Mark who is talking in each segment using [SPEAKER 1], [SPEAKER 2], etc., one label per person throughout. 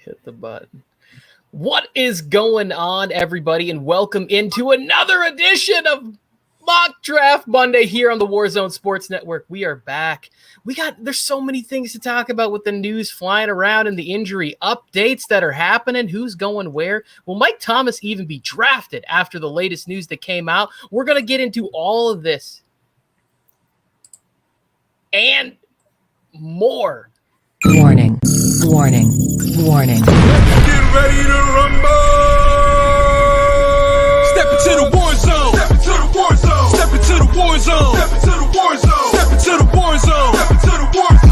[SPEAKER 1] Hit the button. What is going on, everybody, and welcome into another edition of Mock Draft Monday here on the Warzone Sports Network. We are back. There's so many things to talk about with the news flying around and the injury updates that are happening. Who's going where? Will Mike Thomas even be drafted after the latest news that came out? We're going to get into all of this and more.
[SPEAKER 2] Warning, warning, warning.
[SPEAKER 3] Get ready to rumble! Step into the war zone! Step into the war zone! Step into the war zone! Step into the war zone! Step into the war zone! Step into the war zone!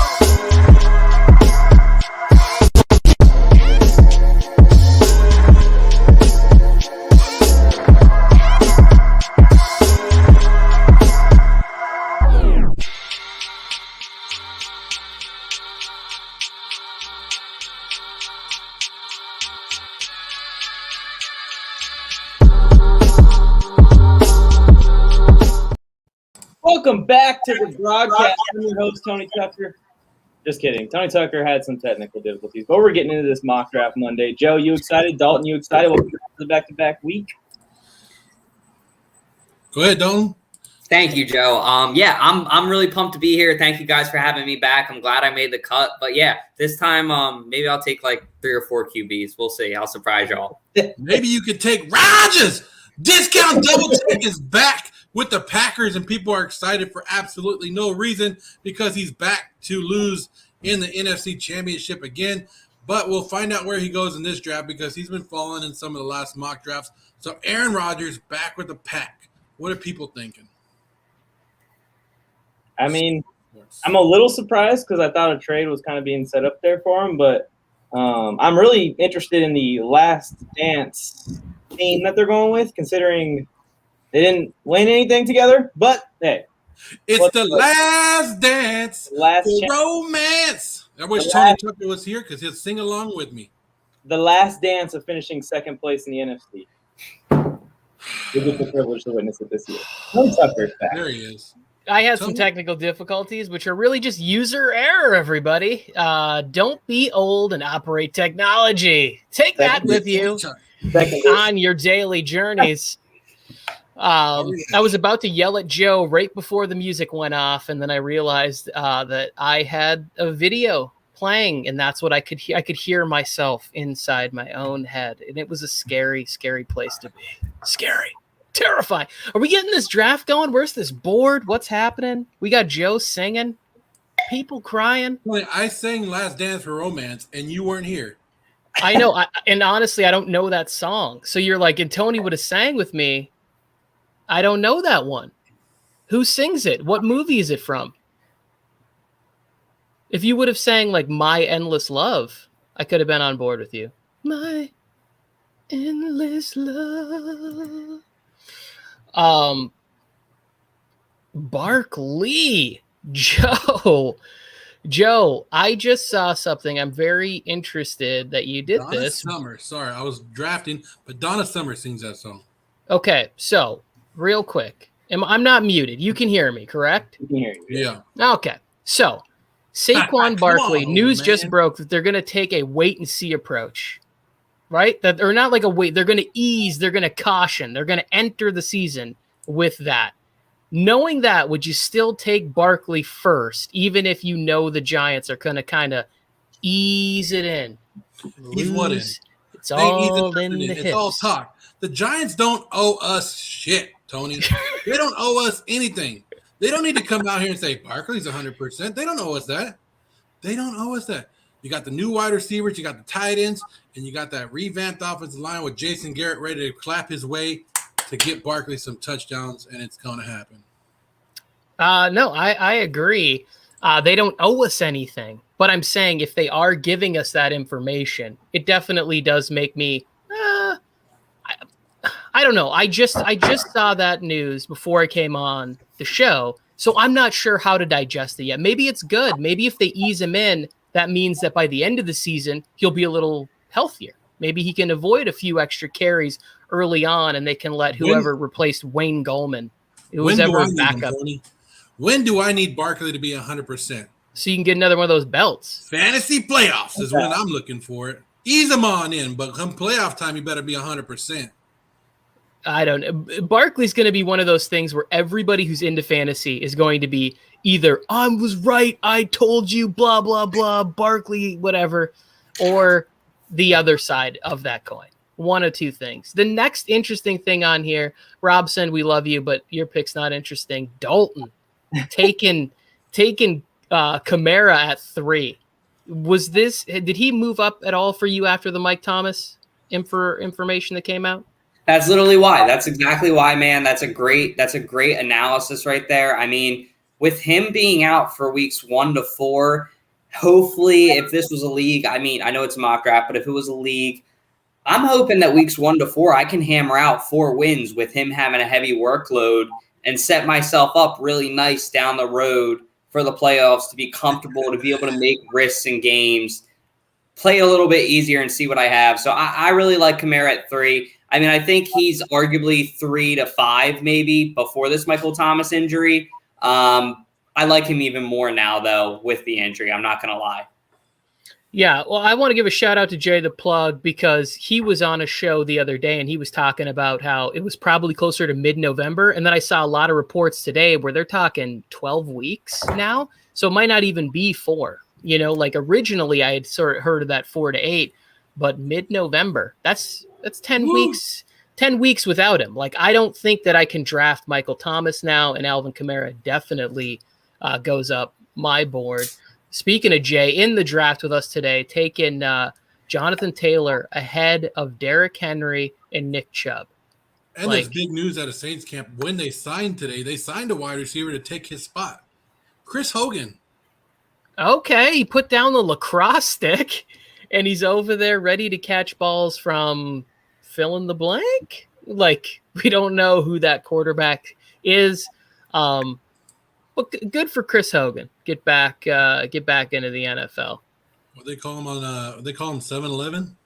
[SPEAKER 4] Welcome back to the broadcast. I'm your host, Tony Tucker. Just kidding. Tony Tucker had some technical difficulties, but we're getting into this mock draft Monday. Joe, you excited? Dalton, you excited? Welcome to the back-to-back week.
[SPEAKER 5] Go ahead, Dalton.
[SPEAKER 6] Thank you, Joe. I'm really pumped to be here. Thank you guys for having me back. I'm glad I made the cut. But yeah, this time maybe I'll take like 3 or 4 QBs. We'll see. I'll surprise y'all.
[SPEAKER 5] Maybe you could take Rodgers. Discount Double Take is back with the Packers, and people are excited for absolutely no reason because he's back to lose in the NFC Championship again. But we'll find out where he goes in this draft because he's been falling in some of the last mock drafts. So Aaron Rodgers back with the pack. What are people thinking?
[SPEAKER 4] I mean, I'm a little surprised because I thought a trade was kind of being set up there for him, but I'm really interested in the Last Dance theme that they're going with, considering they didn't win anything together. But hey,
[SPEAKER 5] it's the last dance, romance. I wish Tony Tucker was here because he'll sing along with me.
[SPEAKER 4] The last dance of finishing second place in the NFC. We get the privilege to witness it this year. Tony Tucker's back.
[SPEAKER 5] There he is.
[SPEAKER 1] I had some technical difficulties, which are really just user error, everybody. Don't be old and operate technology. Take that with you on your daily journeys. I was about to yell at Joe right before the music went off, and then I realized that I had a video playing, and that's what I could hear. I could hear myself inside my own head, and it was a scary, scary place to be. Scary. Terrifying. Are we getting this draft going? Where's this board? What's happening? We got Joe singing, people crying.
[SPEAKER 5] I sang Last Dance for Romance, and you weren't here.
[SPEAKER 1] I know. And honestly, I don't know that song. So you're like, and Tony would have sang with me. I don't know that one. Who sings it? What movie is it from? If you would have sang like My Endless Love, I could have been on board with you. My Endless Love. Barkley, Joe, I just saw something. I'm very interested that you did
[SPEAKER 5] Donna
[SPEAKER 1] this.
[SPEAKER 5] Summer. Sorry, I was drafting, but Donna Summer sings that song.
[SPEAKER 1] Okay, so real quick, I'm not muted. You can hear me, correct?
[SPEAKER 4] You can hear you.
[SPEAKER 5] Yeah.
[SPEAKER 1] Okay, so Saquon Barkley, news just broke that they're going to take a wait and see approach. Right? That they're not like a wait. They're going to ease. They're going to caution. They're going to enter the season with that. Knowing that, would you still take Barkley first, even if you know the Giants are going to kind of ease it in?
[SPEAKER 5] He's what in?
[SPEAKER 1] It's all in the hips.
[SPEAKER 5] It's all talk. The Giants don't owe us shit, Tony. They don't owe us anything. They don't need to come out here and say Barkley's 100%. They don't owe us that. They don't owe us that. You got the new wide receivers, you got the tight ends, and you got that revamped offensive line with Jason Garrett ready to clap his way to get Barkley some touchdowns, and it's going to happen.
[SPEAKER 1] No, I agree. They don't owe us anything. But I'm saying if they are giving us that information, it definitely does make me I don't know. I just saw that news before I came on the show, so I'm not sure how to digest it yet. Maybe it's good. Maybe if they ease him in, that means that by the end of the season, he'll be a little healthier. Maybe he can avoid a few extra carries early on, and they can let whoever replaced Wayne Gallman, who's ever a backup.
[SPEAKER 5] When do I need Barkley to be 100%?
[SPEAKER 1] So you can get another one of those belts.
[SPEAKER 5] Fantasy playoffs is when I'm looking for it. ease him on in, but come playoff time, you better be 100%.
[SPEAKER 1] I don't know. Barkley's going to be one of those things where everybody who's into fantasy is going to be either I was right, I told you, blah, blah, blah, Barkley, whatever, or the other side of that coin. One of two things. The next interesting thing on here, Robson, we love you, but your pick's not interesting. Dalton taking Kamara at 3. Did he move up at all for you after the Mike Thomas information that came out?
[SPEAKER 6] That's literally why. That's exactly why, man. That's a great analysis right there. I mean, with him being out for weeks 1 to 4, hopefully, if this was a league, I mean, I know it's a mock draft, but if it was a league, I'm hoping that weeks 1 to 4, I can hammer out 4 wins with him having a heavy workload and set myself up really nice down the road for the playoffs to be comfortable, to be able to make risks in games, play a little bit easier and see what I have. So I really like Kamara at 3. I mean, I think he's arguably 3 to 5 maybe before this Michael Thomas injury. I like him even more now, though, with the injury. I'm not going to lie.
[SPEAKER 1] Yeah, well, I want to give a shout out to Jay the Plug because he was on a show the other day and he was talking about how it was probably closer to mid-November. And then I saw a lot of reports today where they're talking 12 weeks now. So it might not even be 4. You know, like originally I had sort of heard of that 4 to 8, but mid-November, that's 10 weeks. 10 weeks without him. Like, I don't think that I can draft Michael Thomas now, and Alvin Kamara definitely goes up my board. Speaking of Jay, in the draft with us today, taking Jonathan Taylor ahead of Derrick Henry and Nick Chubb.
[SPEAKER 5] And there's big news out of Saints camp. When they signed today, they signed a wide receiver to take his spot. Chris Hogan.
[SPEAKER 1] Okay, he put down the lacrosse stick, and he's over there ready to catch balls from fill in the blank. Like, we don't know who that quarterback is. But good for Chris Hogan. Get back into the NFL.
[SPEAKER 5] What they call him they call him 7-Eleven?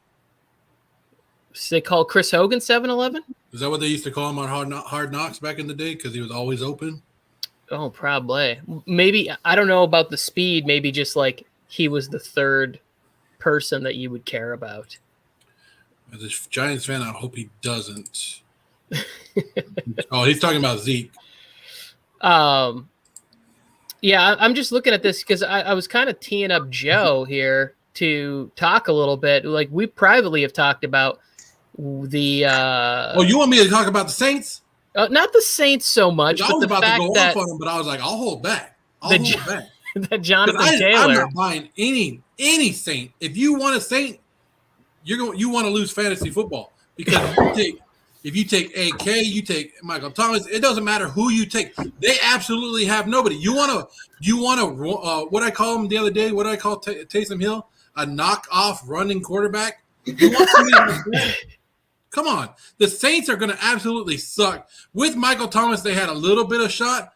[SPEAKER 1] So they call Chris Hogan 7-Eleven?
[SPEAKER 5] Is that what they used to call him on Hard Knocks back in the day? Because he was always open?
[SPEAKER 1] Oh, probably. Maybe, I don't know about the speed. Maybe just like he was the third person that you would care about.
[SPEAKER 5] As a Giants fan, I hope he doesn't. Oh, he's talking about Zeke.
[SPEAKER 1] Yeah, I'm just looking at this because I was kind of teeing up Joe here to talk a little bit. Like, we privately have talked about the.
[SPEAKER 5] Oh, you want me to talk about the Saints?
[SPEAKER 1] Not the Saints so much,
[SPEAKER 5] but
[SPEAKER 1] the
[SPEAKER 5] about
[SPEAKER 1] fact
[SPEAKER 5] to go
[SPEAKER 1] that
[SPEAKER 5] off on them, but I was like, I'll hold back.
[SPEAKER 1] That Jonathan Taylor.
[SPEAKER 5] I'm not buying any Saint. If you want a Saint, you want to lose fantasy football because if you take AK, you take Michael Thomas. It doesn't matter who you take. They absolutely have nobody. You want to what I call him the other day? What did I call Taysom Hill? A knockoff running quarterback. You want somebody Come on. The Saints are going to absolutely suck. With Michael Thomas, they had a little bit of shot,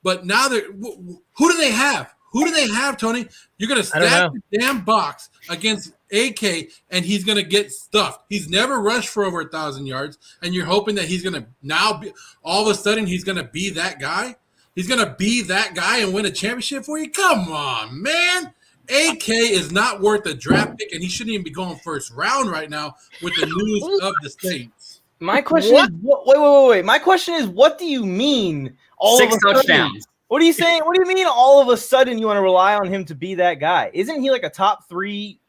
[SPEAKER 5] but now who do they have? Who do they have, Tony? You're going to stack the damn box against AK, and he's going to get stuffed. He's never rushed for over 1,000 yards, and you're hoping that he's going to now be, all of a sudden he's going to be that guy? He's going to be that guy and win a championship for you? Come on, man. AK is not worth a draft pick, and he shouldn't even be going first round right now with the news of the Saints.
[SPEAKER 7] My question is, wait. My question is, what do you mean all
[SPEAKER 6] 6
[SPEAKER 7] of a
[SPEAKER 6] touchdowns.
[SPEAKER 7] Sudden? What are you saying? What do you mean all of a sudden you want to rely on him to be that guy? Isn't he like a top 3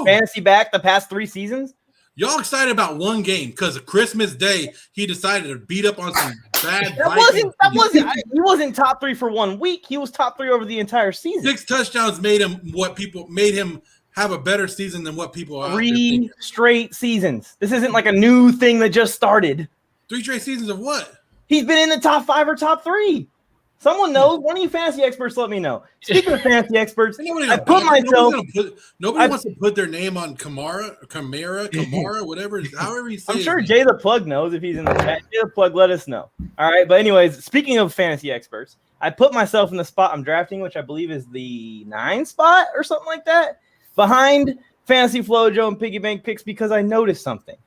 [SPEAKER 7] fantasy back the past 3 seasons?
[SPEAKER 5] Y'all excited about one game because of Christmas Day he decided to beat up on some bad.
[SPEAKER 7] He wasn't top 3 for 1 week. He was top 3 over the entire season.
[SPEAKER 5] 6 touchdowns made him have a better season than what people are.
[SPEAKER 7] 3 straight seasons. This isn't like a new thing that just started.
[SPEAKER 5] 3 straight seasons of what?
[SPEAKER 7] He's been in the top 5 or top 3. Someone knows. One of you fantasy experts, let me know. Speaking of fantasy experts, nobody
[SPEAKER 5] wants to put their name on Kamara, whatever. However you say.
[SPEAKER 7] I'm sure Jay the Plug knows if he's in the chat. Jay the Plug, let us know. All right, but anyways, speaking of fantasy experts, I put myself in the spot I'm drafting, which I believe is the 9 spot or something like that, behind Fantasy Flojo and Piggy Bank picks because I noticed something.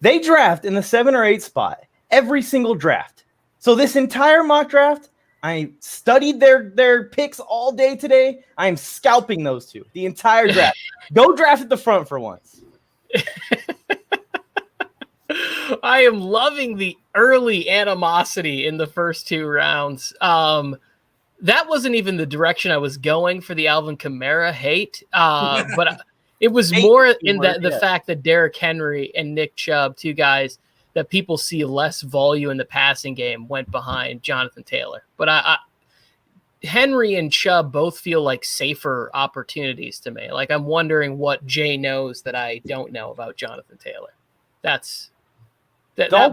[SPEAKER 7] They draft in the 7 or 8 spot every single draft. So this entire mock draft, I studied their picks all day today. I am scalping those 2 the entire draft. Go draft at the front for once.
[SPEAKER 1] I am loving the early animosity in the first 2 rounds. That wasn't even the direction I was going for the Alvin Kamara hate, but it was more in the fact that Derrick Henry and Nick Chubb, 2 guys that people see less volume in the passing game, went behind Jonathan Taylor. But Henry and Chubb both feel like safer opportunities to me. Like, I'm wondering what Jay knows that I don't know about Jonathan Taylor. That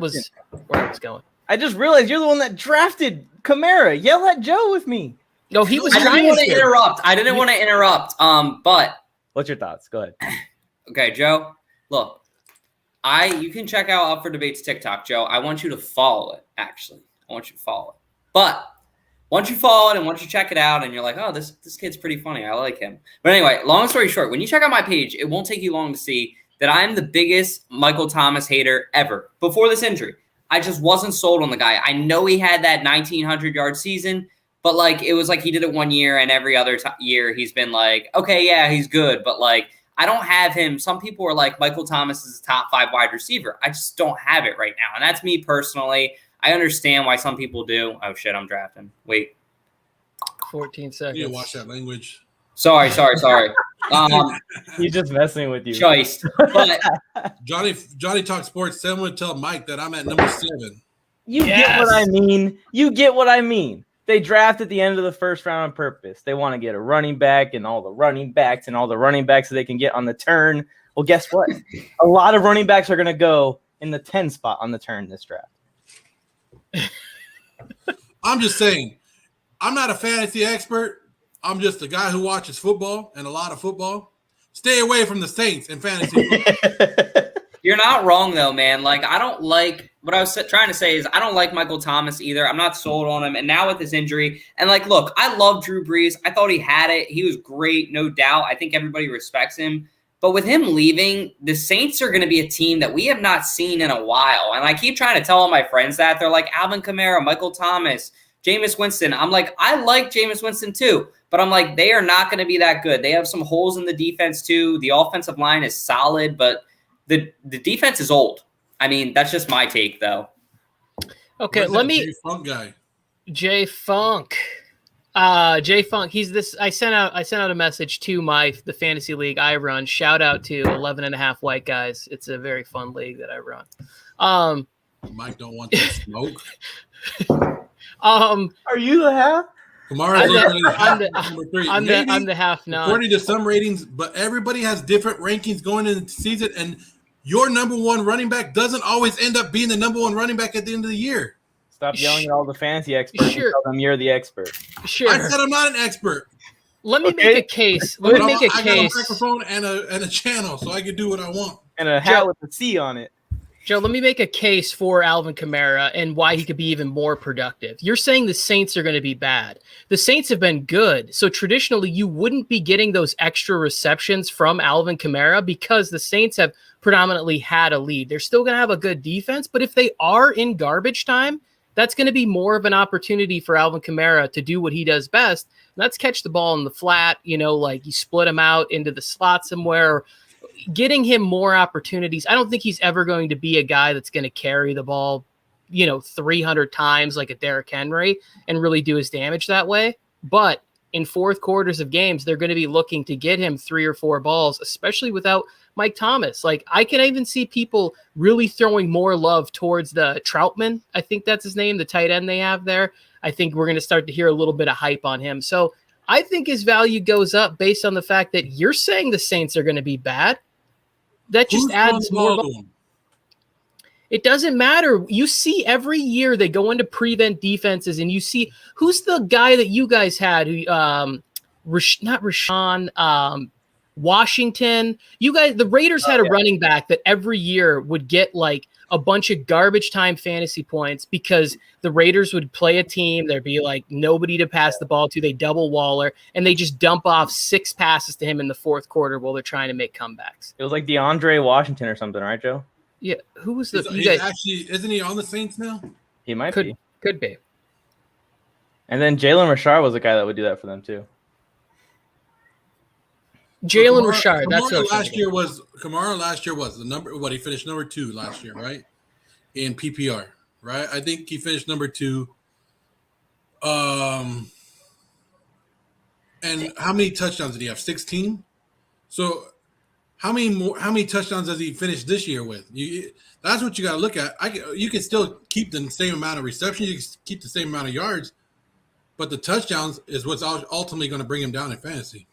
[SPEAKER 1] was where I was going.
[SPEAKER 7] I just realized you're the one that drafted Kamara. Yell at Joe with me.
[SPEAKER 1] No, he was
[SPEAKER 6] I
[SPEAKER 1] trying
[SPEAKER 6] didn't want to interrupt. I didn't want to interrupt. But
[SPEAKER 7] what's your thoughts? Go ahead.
[SPEAKER 6] Okay, Joe. Look, you can check out Up for Debate's TikTok, Joe. I want you to follow it. Actually, I want you to follow it. But once you follow it and once you check it out, and you're like, oh, this kid's pretty funny. I like him. But anyway, long story short, when you check out my page, it won't take you long to see that I'm the biggest Michael Thomas hater ever before this injury. I just wasn't sold on the guy. I know he had that 1,900-yard season, but, like, it was like he did it 1 year, and every other year he's been like, okay, yeah, he's good. But, like, I don't have him. Some people are like, Michael Thomas is a top 5 wide receiver. I just don't have it right now. And that's me personally. I understand why some people do. Oh, shit, I'm drafting. Wait.
[SPEAKER 1] 14 seconds.
[SPEAKER 5] You didn't watch that language.
[SPEAKER 6] Sorry.
[SPEAKER 7] He's just messing with you.
[SPEAKER 6] Choice. But
[SPEAKER 5] Johnny Talk Sports. Someone tell Mike that I'm at number 7.
[SPEAKER 7] You get what I mean. You get what I mean. They draft at the end of the first round on purpose. They want to get a running back and all the running backs that they can get on the turn. Well, guess what? A lot of running backs are going to go in the 10 spot on the turn this draft.
[SPEAKER 5] I'm just saying, I'm not a fantasy expert. I'm just a guy who watches football and a lot of football. Stay away from the Saints in fantasy football.
[SPEAKER 6] You're not wrong, though, man. Like, I don't like – what I was trying to say is I don't like Michael Thomas either. I'm not sold on him. And now with this injury – and, like, look, I love Drew Brees. I thought he had it. He was great, no doubt. I think everybody respects him. But with him leaving, the Saints are going to be a team that we have not seen in a while. And I keep trying to tell all my friends that. They're like, Alvin Kamara, Michael Thomas, Jameis Winston. I'm like, I like Jameis Winston too. But I'm like, they are not going to be that good. They have some holes in the defense too. The offensive line is solid, but the defense is old. I mean, that's just my take, though.
[SPEAKER 1] Okay,
[SPEAKER 5] Where's
[SPEAKER 1] let
[SPEAKER 5] that
[SPEAKER 1] me.
[SPEAKER 5] Jay Funk guy.
[SPEAKER 1] Jay Funk. Jay Funk. He's this. I sent out a message to the fantasy league I run. Shout out to 11.5 white guys. It's a very fun league that I run.
[SPEAKER 5] Mike don't want that smoke.
[SPEAKER 7] Are you the half?
[SPEAKER 5] Kamara's number 3.
[SPEAKER 1] I'm the half now.
[SPEAKER 5] According to some ratings, but everybody has different rankings going into the season, and your number 1 running back doesn't always end up being the number 1 running back at the end of the year.
[SPEAKER 7] Stop yelling at all the fantasy experts.
[SPEAKER 1] Sure.
[SPEAKER 7] And tell them you're the expert.
[SPEAKER 1] Sure.
[SPEAKER 5] I said I'm not an expert.
[SPEAKER 1] Let me make a case. Let me make a
[SPEAKER 5] I got
[SPEAKER 1] case.
[SPEAKER 5] a microphone and a channel, so I can do what I want.
[SPEAKER 7] And a hat with a C on it.
[SPEAKER 1] Joe, let me make a case for Alvin Kamara and why he could be even more productive. You're saying the Saints are going to be bad. The Saints have been good. So traditionally, you wouldn't be getting those extra receptions from Alvin Kamara because the Saints have predominantly had a lead. They're still going to have a good defense, but if they are in garbage time, that's going to be more of an opportunity for Alvin Kamara to do what he does best. And that's catch the ball in the flat, like you split him out into the slot somewhere, getting him more opportunities. I don't think he's ever going to be a guy that's going to carry the ball, 300 times like a Derrick Henry and really do his damage that way. But in fourth quarters of games, they're going to be looking to get him 3 or 4 balls, especially without Mike Thomas. Like, I can even see people really throwing more love towards the Troutman. I think that's his name, the tight end they have there. I think we're going to start to hear a little bit of hype on him. So I think his value goes up based on the fact that you're saying the Saints are going to be bad. That just adds more. It doesn't matter. You see every year they go into prevent defenses and you see who's the guy that you guys had who not Rashawn, Washington. You guys, the Raiders had a running back that every year would get like a bunch of garbage time fantasy points because the Raiders would play a team. There'd be like nobody to pass the ball to. They double Waller and they just dump off 6 passes to him in the fourth quarter while they're trying to make comebacks.
[SPEAKER 7] It was like DeAndre Washington or something, right, Joe?
[SPEAKER 1] Yeah. Who was the?
[SPEAKER 5] Isn't he on the Saints now?
[SPEAKER 7] He might be.
[SPEAKER 1] Could be.
[SPEAKER 7] And then Jalen Richard was a guy that would do that for them too.
[SPEAKER 1] Jalen Richard. That's what
[SPEAKER 5] Kamara last year was the number. What he finished number 2 last year, right? In PPR, right? I think he finished number 2. And how many touchdowns did he have? 16. So how many touchdowns does he finish this year with? That's what you got to look at. You can still keep the same amount of receptions, you can keep the same amount of yards, but the touchdowns is what's ultimately going to bring him down in fantasy.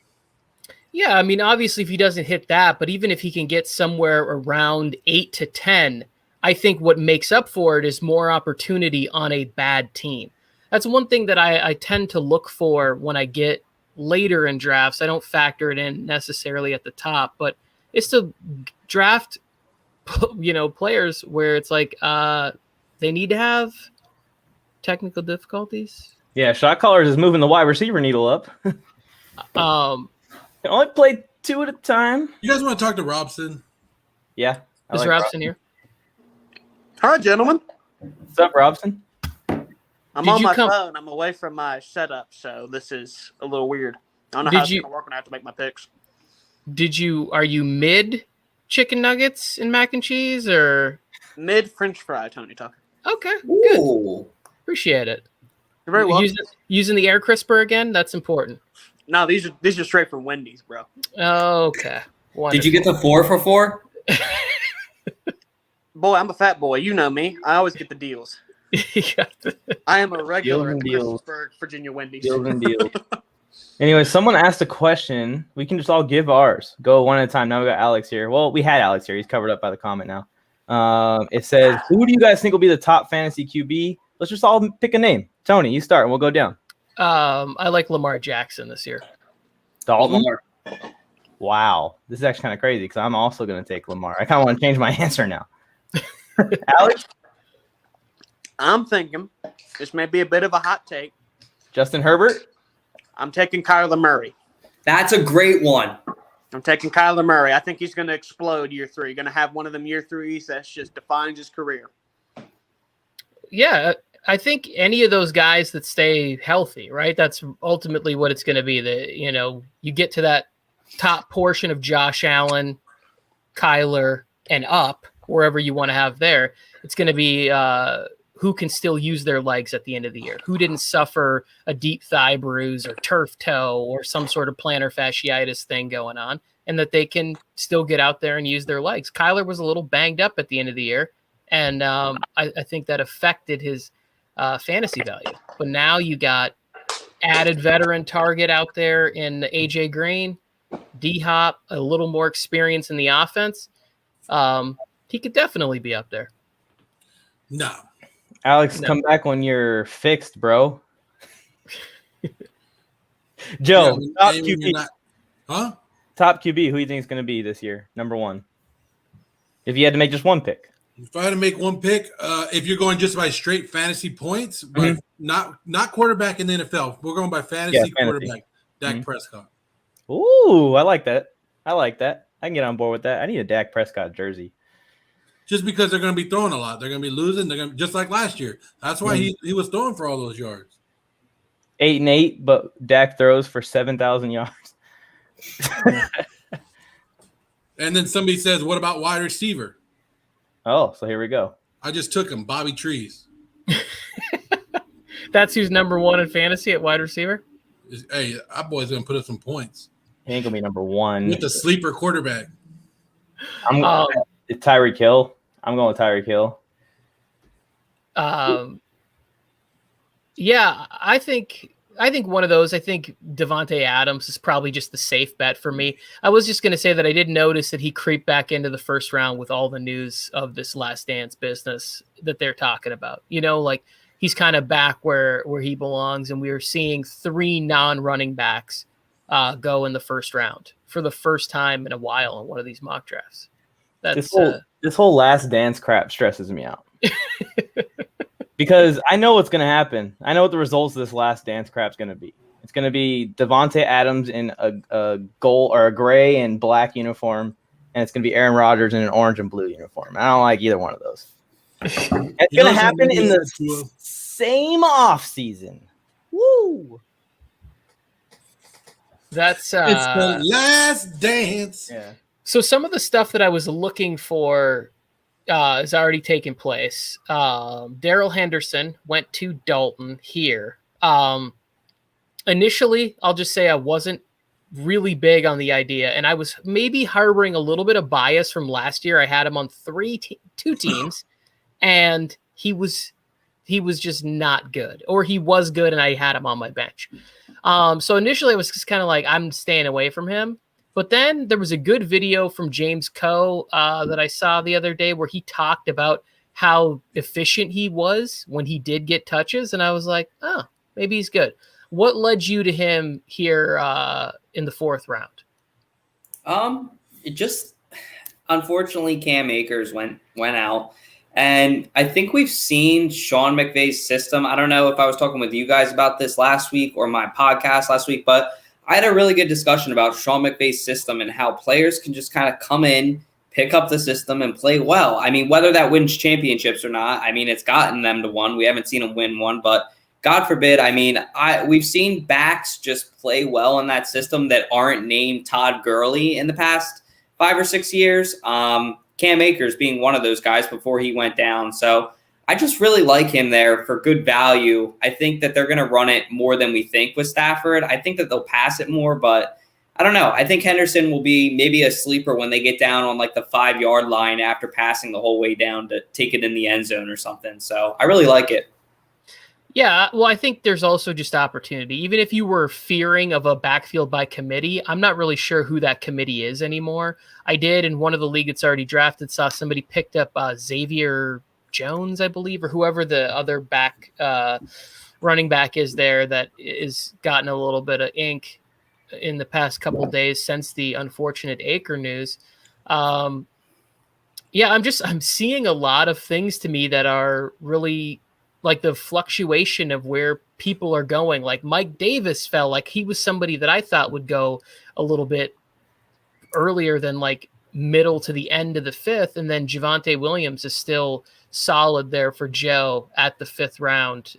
[SPEAKER 1] Yeah, I mean, obviously, if he doesn't hit that, but even if he can get somewhere around 8 to 10, I think what makes up for it is more opportunity on a bad team. That's one thing that I tend to look for when I get later in drafts. I don't factor it in necessarily at the top, but it's to draft, players where it's like they need to have technical difficulties.
[SPEAKER 7] Yeah, shot callers is moving the wide receiver needle up. Can only play 2 at a time.
[SPEAKER 5] You guys want to talk to Robson?
[SPEAKER 7] Yeah.
[SPEAKER 1] Is Robson here?
[SPEAKER 8] Hi, gentlemen.
[SPEAKER 7] What's up, Robson?
[SPEAKER 8] I'm on my phone. I'm away from my setup, so this is a little weird. I don't know how it's going to work when I have to make my picks.
[SPEAKER 1] Are you mid chicken nuggets and mac and cheese or?
[SPEAKER 8] Mid French fry, Tony Tucker.
[SPEAKER 1] Okay, good.
[SPEAKER 6] Ooh.
[SPEAKER 1] Appreciate it.
[SPEAKER 8] You're very welcome.
[SPEAKER 1] Using the air crisper again? That's important.
[SPEAKER 8] No, these are straight from Wendy's, bro.
[SPEAKER 1] Okay. Wonderful.
[SPEAKER 6] Did you get the 4 for $4?
[SPEAKER 8] Boy, I'm a fat boy. You know me. I always get the deals. I am a regular at Christiansburg, Virginia Wendy's.
[SPEAKER 7] Deals and deals. Anyway, someone asked a question. We can just all give ours. Go one at a time. Now we got Alex here. Well, we had Alex here. He's covered up by the comment now. It says, who do you guys think will be the top fantasy QB? Let's just all pick a name. Tony, you start and we'll go down.
[SPEAKER 1] I like Lamar Jackson this year.
[SPEAKER 7] Dalton? Wow. This is actually kind of crazy because I'm also going to take Lamar. I kind of want to change my answer now. Alex?
[SPEAKER 8] I'm thinking this may be a bit of a hot take.
[SPEAKER 7] Justin Herbert?
[SPEAKER 8] I'm taking Kyler Murray.
[SPEAKER 6] That's a great one.
[SPEAKER 8] I'm taking Kyler Murray. I think he's going to explode year 3. Going to have one of them year 3s that just defines his career.
[SPEAKER 1] Yeah, I think any of those guys that stay healthy, right? That's ultimately what it's going to be. You get to that top portion of Josh Allen, Kyler, and up, wherever you want to have there. It's going to be who can still use their legs at the end of the year, who didn't suffer a deep thigh bruise or turf toe or some sort of plantar fasciitis thing going on, and that they can still get out there and use their legs. Kyler was a little banged up at the end of the year, and I think that affected his fantasy value. But now you got added veteran target out there in AJ Green, D-Hop, a little more experience in the offense. He could definitely be up there.
[SPEAKER 5] No.
[SPEAKER 7] Alex, come back when you're fixed, bro. Joe, top QB. Top QB, who do you think is going to be this year? Number 1. If you had to make just one pick.
[SPEAKER 5] If I had to make one pick, if you're going just by straight fantasy points, but not quarterback in the NFL. We're going by fantasy quarterback, Dak Prescott.
[SPEAKER 7] Ooh, I like that. I can get on board with that. I need a Dak Prescott jersey.
[SPEAKER 5] Just because they're going to be throwing a lot. They're going to be losing. They're going to, just like last year. That's why he was throwing for all those yards.
[SPEAKER 7] 8-8, but Dak throws for 7,000 yards.
[SPEAKER 5] And then somebody says, what about wide receiver?
[SPEAKER 7] Oh, so here we go.
[SPEAKER 5] I just took him, Bobby Trees.
[SPEAKER 1] That's who's number 1 in fantasy at wide receiver?
[SPEAKER 5] Hey, that boy's going to put up some points.
[SPEAKER 7] He ain't going to be number 1.
[SPEAKER 5] With the sleeper quarterback.
[SPEAKER 7] Tyreek Hill. I'm going with Tyreek Hill.
[SPEAKER 1] Yeah, I think one of those. I think Devontae Adams is probably just the safe bet for me. I was just going to say that I did notice that he creeped back into the first round with all the news of this Last Dance business that they're talking about. Like he's kind of back where he belongs, and we are seeing 3 non-running backs go in the first round for the first time in a while in one of these mock drafts.
[SPEAKER 7] This whole Last Dance crap stresses me out. Because I know what's going to happen. I know what the results of this Last Dance crap is going to be. It's going to be Devontae Adams in a gold or a gray and black uniform, and it's going to be Aaron Rodgers in an orange and blue uniform. I don't like either one of those. It's going to happen in the same off season. Woo!
[SPEAKER 1] That's
[SPEAKER 5] it's the last dance.
[SPEAKER 7] Yeah.
[SPEAKER 1] So some of the stuff that I was looking for has already taken place. Daryl Henderson went to Dalton here. Initially, I'll just say I wasn't really big on the idea, and I was maybe harboring a little bit of bias from last year. I had him on two teams, and he was just not good, or he was good, and I had him on my bench. So initially, I was just kind of like, I'm staying away from him. But then there was a good video from James Coe that I saw the other day where he talked about how efficient he was when he did get touches, and I was like, oh, maybe he's good. What led you to him here in the 4th round?
[SPEAKER 6] It just unfortunately Cam Akers went out, and I think we've seen Sean McVay's system. I don't know if I was talking with you guys about this last week or my podcast last week, but I had a really good discussion about Sean McVay's system and how players can just kind of come in, pick up the system, and play well. I mean, whether that wins championships or not, I mean, it's gotten them to one. We haven't seen them win one, but God forbid. I mean, we've seen backs just play well in that system that aren't named Todd Gurley in the past 5 or 6 years. Cam Akers being one of those guys before he went down. So I just really like him there for good value. I think that they're going to run it more than we think with Stafford. I think that they'll pass it more, but I don't know. I think Henderson will be maybe a sleeper when they get down on like the 5-yard line after passing the whole way down to take it in the end zone or something. So I really like it.
[SPEAKER 1] Yeah, well, I think there's also just opportunity. Even if you were fearing of a backfield by committee, I'm not really sure who that committee is anymore. I did in one of the league that's already drafted, saw somebody picked up Xavier Jones, I believe, or whoever the other running back is there that is gotten a little bit of ink in the past couple of days since the unfortunate Aker news. I'm seeing a lot of things to me that are really like the fluctuation of where people are going. Like Mike Davis fell like he was somebody that I thought would go a little bit earlier than like middle to the end of the 5th. And then Javonte Williams is still solid there for Joe at the 5th round.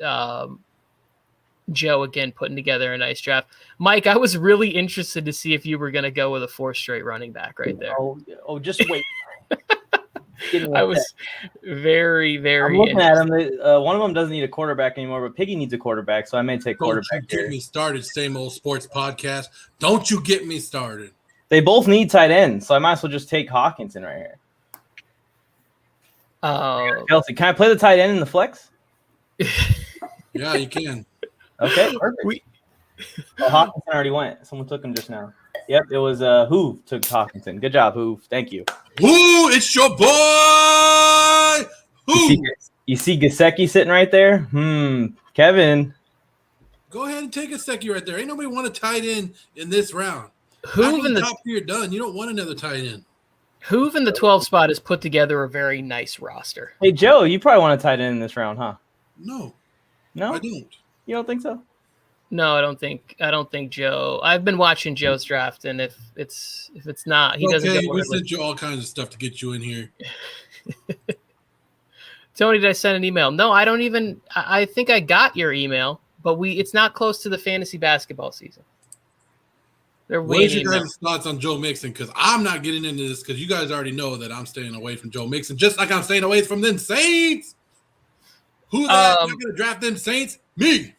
[SPEAKER 1] Joe, again, putting together a nice draft. Mike, I was really interested to see if you were going to go with a 4 straight running back right there.
[SPEAKER 7] Oh, just wait.
[SPEAKER 1] I was very, very.
[SPEAKER 7] I'm looking at them. One of them doesn't need a quarterback anymore, but Piggy needs a quarterback, so I may take quarterback.
[SPEAKER 5] Don't you get me started, same old sports podcast. Don't you get me started.
[SPEAKER 7] They both need tight ends, so I might as well just take Hawkinson right here. Kelsey, can I play the tight end in the flex?
[SPEAKER 5] Yeah, you can.
[SPEAKER 7] Okay, perfect. Hawkinson already went. Someone took him just now. Yep, it was Hoove took Hawkinson. Good job, Hoove. Thank you.
[SPEAKER 5] Ooh, it's your boy. Hoove.
[SPEAKER 7] You see Gesicki sitting right there? Kevin.
[SPEAKER 5] Go ahead and take a second right there. Ain't nobody want a tight end in this round.
[SPEAKER 1] Hoove in the
[SPEAKER 5] top tier done. You don't want another tight end.
[SPEAKER 1] Hoove in the 12 spot has put together a very nice roster.
[SPEAKER 7] Hey Joe, you probably want a tight end in this round, huh?
[SPEAKER 5] No,
[SPEAKER 7] I
[SPEAKER 5] don't.
[SPEAKER 7] You don't think so?
[SPEAKER 1] No, I don't think Joe. I've been watching Joe's draft, and if it's not, he doesn't.
[SPEAKER 5] Okay, we sent you all kinds of stuff to get you in here.
[SPEAKER 1] Tony, did I send an email? No, I don't even. I think I got your email, but it's not close to the fantasy basketball season.
[SPEAKER 5] What is your guys' thoughts on Joe Mixon? Because I'm not getting into this because you guys already know that I'm staying away from Joe Mixon, just like I'm staying away from them Saints. Who's that going to draft them Saints? Me.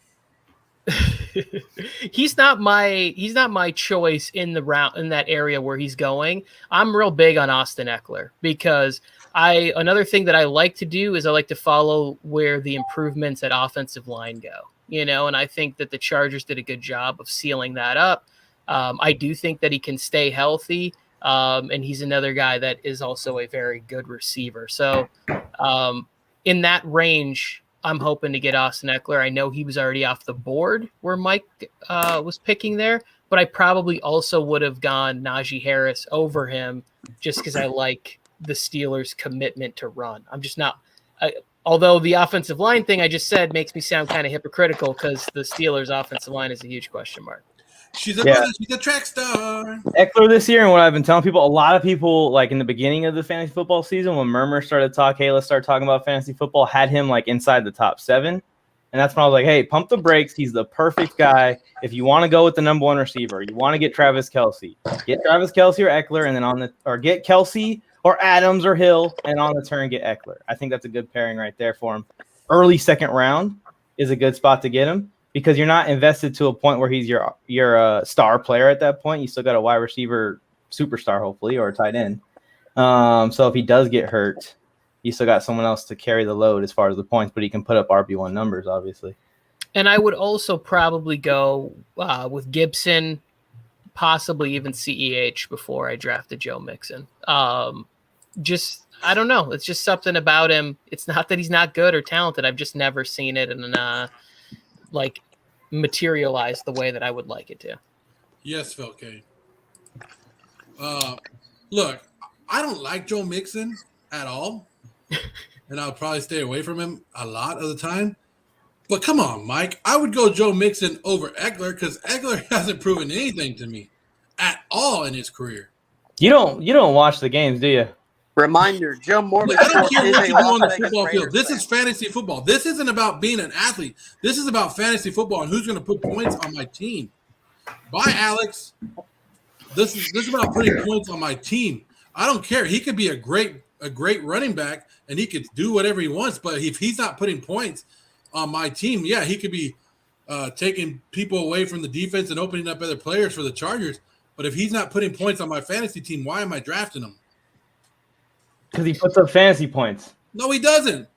[SPEAKER 1] He's not my choice in the round in that area where he's going. I'm real big on Austin Eckler because another thing that I like to do is I like to follow where the improvements at offensive line go, and I think that the Chargers did a good job of sealing that up. I do think that he can stay healthy, and he's another guy that is also a very good receiver. So in that range, I'm hoping to get Austin Eckler. I know he was already off the board where Mike was picking there, but I probably also would have gone Najee Harris over him just because I like the Steelers' commitment to run. I'm just not although the offensive line thing I just said makes me sound kind of hypocritical because the Steelers' offensive line is a huge question mark.
[SPEAKER 5] She's a track star.
[SPEAKER 7] Eckler this year, and what I've been telling people, a lot of people, like in the beginning of the fantasy football season, when Murmur started to talk, hey, let's start talking about fantasy football, had him like inside the top 7. And that's when I was like, hey, pump the brakes. He's the perfect guy. If you want to go with the number one receiver, you want to get Travis Kelce. Get Travis Kelce or Eckler, and then get Kelce or Adams or Hill, and on the turn get Eckler. I think that's a good pairing right there for him. Early second round is a good spot to get him because you're not invested to a point where he's your star player at that point. You still got a wide receiver superstar, hopefully, or a tight end. So if he does get hurt, you still got someone else to carry the load as far as the points, but he can put up RB1 numbers, obviously.
[SPEAKER 1] And I would also probably go with Gibson, possibly even CEH before I drafted Joe Mixon. I don't know. It's just something about him. It's not that he's not good or talented. I've just never seen it and materialize the way that I would like it to.
[SPEAKER 5] Yes, Phil K. Look, I don't like Joe Mixon at all. And I'll probably stay away from him a lot of the time. But come on, Mike. I would go Joe Mixon over Eckler because Eckler hasn't proven anything to me at all in his career.
[SPEAKER 7] You don't watch the games, do you?
[SPEAKER 8] Reminder: Joe Morgan.
[SPEAKER 5] I don't care what you do on the football field. This is fantasy football. This isn't about being an athlete. This is about fantasy football and who's going to put points on my team. Bye, Alex. This is about putting points on my team. I don't care. He could be a great running back and he could do whatever he wants. But if he's not putting points on my team, yeah, he could be taking people away from the defense and opening up other players for the Chargers. But if he's not putting points on my fantasy team, why am I drafting him?
[SPEAKER 7] Because he puts up fantasy points.
[SPEAKER 5] No, he doesn't.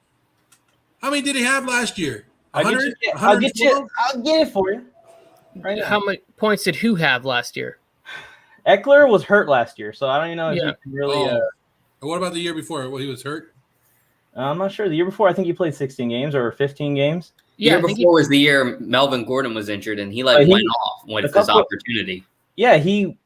[SPEAKER 5] How many did he have last year?
[SPEAKER 7] I'll get it for you. Right now.
[SPEAKER 1] How many points did who have last year?
[SPEAKER 7] Eckler was hurt last year, so I don't even know if he can really.
[SPEAKER 5] And what about the year before? Well, he was hurt.
[SPEAKER 7] I'm not sure. The year before, I think he played 16 games or 15 games.
[SPEAKER 6] The year before was the year Melvin Gordon was injured, and he went off with his opportunity.
[SPEAKER 7] Yeah, he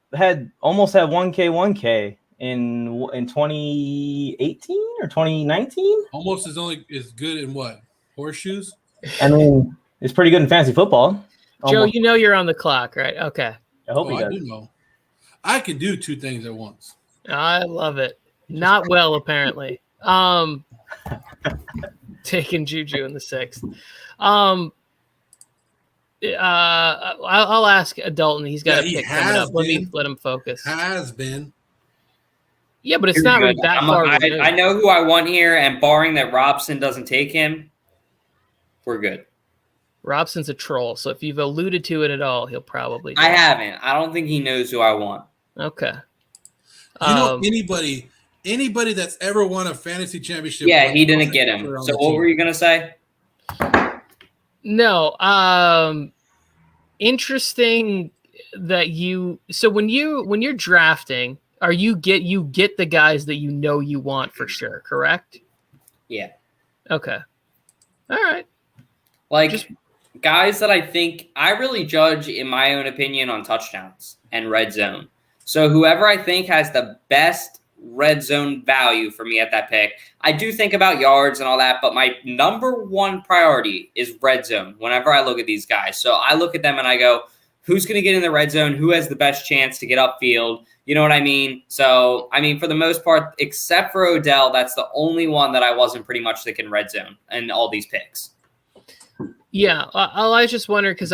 [SPEAKER 7] almost had 1K in 2018 or 2019.
[SPEAKER 5] Almost as good in what? Horseshoes?
[SPEAKER 7] I mean, it's pretty good in fantasy football.
[SPEAKER 1] Joe,
[SPEAKER 7] Almost.
[SPEAKER 1] you know you're on the clock, right? Okay.
[SPEAKER 7] I hope he does.
[SPEAKER 5] I do know. I can do two things at once.
[SPEAKER 1] I love it. Not well, apparently. Taking Juju in the 6th. I'll ask Dalton. He's got a pick coming up. Let him focus.
[SPEAKER 5] Has been.
[SPEAKER 1] Yeah, but it's not really that far.
[SPEAKER 6] I know who I want here, and barring that Robson doesn't take him, we're good.
[SPEAKER 1] Robson's a troll, so if you've alluded to it at all, he'll probably.
[SPEAKER 6] I haven't. I don't think he knows who I want.
[SPEAKER 1] Okay.
[SPEAKER 5] You know anybody that's ever won a fantasy championship?
[SPEAKER 6] Yeah, he didn't get him. So what were you gonna say?
[SPEAKER 1] No. Interesting that you. So when you're drafting, you get the guys that you know you want for sure, correct?
[SPEAKER 6] Yeah.
[SPEAKER 1] Okay. All right.
[SPEAKER 6] Guys that I think I really judge, in my own opinion, on touchdowns and red zone. So whoever I think has the best red zone value for me at that pick, I do think about yards and all that, but my number one priority is red zone whenever I look at these guys. So I look at them and I go, who's going to get in the red zone? Who has the best chance to get upfield? You know what I mean? So, for the most part, except for Odell, that's the only one that I wasn't pretty much thinking red zone in all these picks.
[SPEAKER 1] Yeah, I just wonder because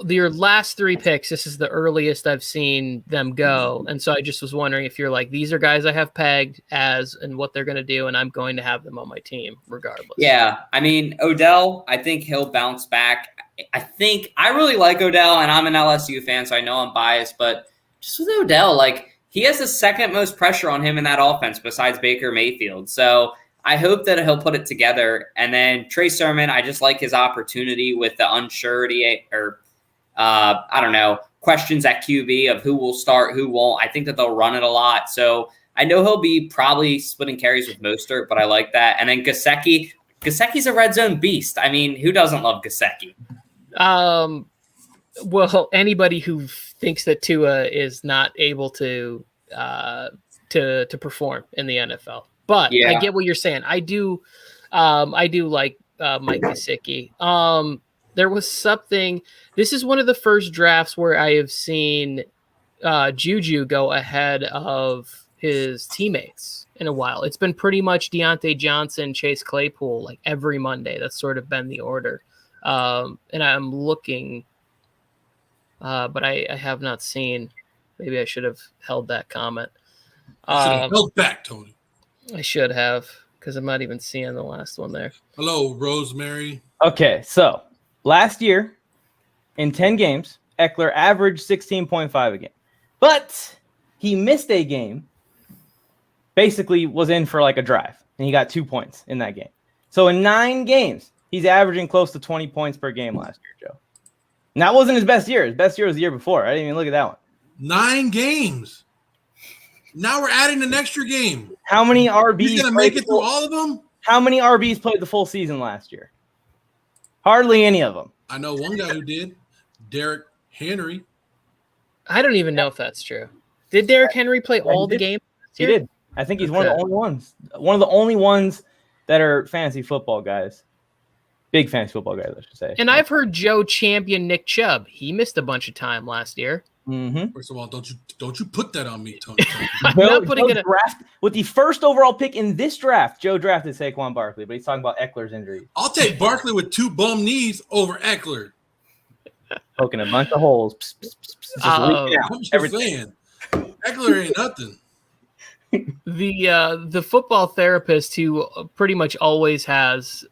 [SPEAKER 1] your last 3 picks, this is the earliest I've seen them go. And so I just was wondering if you're like, these are guys I have pegged and what they're going to do, and I'm going to have them on my team regardless.
[SPEAKER 6] Yeah, Odell, I think he'll bounce back. I really like Odell, and I'm an LSU fan, so I know I'm biased, but just with Odell, he has the second most pressure on him in that offense besides Baker Mayfield. So I hope that he'll put it together. And then Trey Sermon, I just like his opportunity with the unsurety or questions at QB of who will start, who won't. I think that they'll run it a lot. So I know he'll be probably splitting carries with Mostert, but I like that. And then Gesicki's a red zone beast. Who doesn't love Gesicki?
[SPEAKER 1] Well, anybody who thinks that Tua is not able to perform in the NFL. But yeah. I get what you're saying. I do like Mike Gesicki. There was something. This is one of the first drafts where I have seen Juju go ahead of his teammates in a while. It's been pretty much Deontay Johnson, Chase Claypool, like every Monday. That's sort of been the order. And I'm looking, but I have not seen. Maybe I should have held that comment.
[SPEAKER 5] Held back, Tony.
[SPEAKER 1] I should have, because I'm not even seeing the last one there.
[SPEAKER 5] Hello, Rosemary.
[SPEAKER 7] Okay, so last year in 10 games, Eckler averaged 16.5 a game. But he missed a game, basically was in for like a drive, and he got 2 points in that game. So in 9 games, he's averaging close to 20 points per game last year, Joe. And that wasn't his best year. His best year was the year before. I didn't even look at that one.
[SPEAKER 5] 9 games. Now we're adding an extra game.
[SPEAKER 7] How many RBs?
[SPEAKER 5] He's going to make it through all of them?
[SPEAKER 7] How many RBs played the full season last year? Hardly any of them.
[SPEAKER 5] I know one guy who did. Derrick Henry.
[SPEAKER 1] I don't even know if that's true. Did Derrick Henry play all the games?
[SPEAKER 7] He did. I think he's one of the only ones. One of the only ones that are fantasy football guys. Big fantasy football guys, I should say.
[SPEAKER 1] And I've heard Joe champion Nick Chubb. He missed a bunch of time last year.
[SPEAKER 7] Mm-hmm.
[SPEAKER 5] First of all, don't you put that on me, Tony.
[SPEAKER 1] I'm not putting it
[SPEAKER 7] with the first overall pick in this draft. Joe drafted Saquon Barkley, but he's talking about Eckler's injury.
[SPEAKER 5] I'll take Barkley with 2 bum knees over Eckler.
[SPEAKER 7] Poking a bunch of holes. Psst, psst, psst, psst,
[SPEAKER 5] I'm just saying, Eckler ain't nothing.
[SPEAKER 1] The football therapist who pretty much always has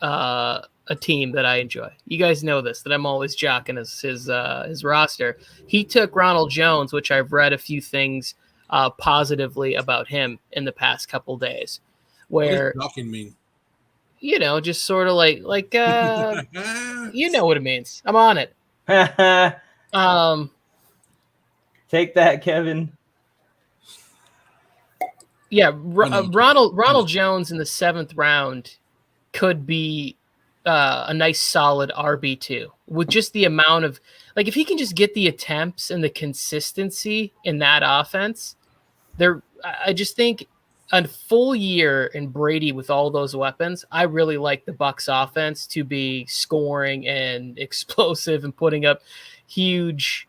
[SPEAKER 1] a team that I enjoy. You guys know this, that I'm always jocking his roster. He took Ronald Jones, which I've read a few things positively about him in the past couple days. Where
[SPEAKER 5] what does jocking mean?
[SPEAKER 1] You know, just sort of like you know what it means. I'm on it.
[SPEAKER 7] Take that, Kevin.
[SPEAKER 1] Yeah, Ronald Jones in the 7th round could be a nice solid RB2 with just the amount of, like, if he can just get the attempts and the consistency in that offense, I just think a full year in Brady with all those weapons, I really like the Bucs offense to be scoring and explosive and putting up huge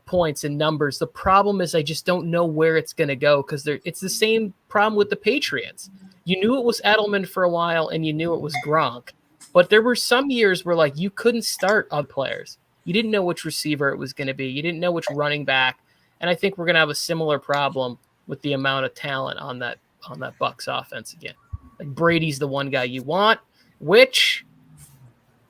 [SPEAKER 1] points and numbers. The problem is I just don't know where it's going to go, because it's the same problem with the Patriots. You knew it was Edelman for a while and you knew it was Gronk. But there were some years where, like, you couldn't start on players. You didn't know which receiver it was going to be. You didn't know which running back. And I think we're going to have a similar problem with the amount of talent on that Bucs offense again. Like, Brady's the one guy you want, which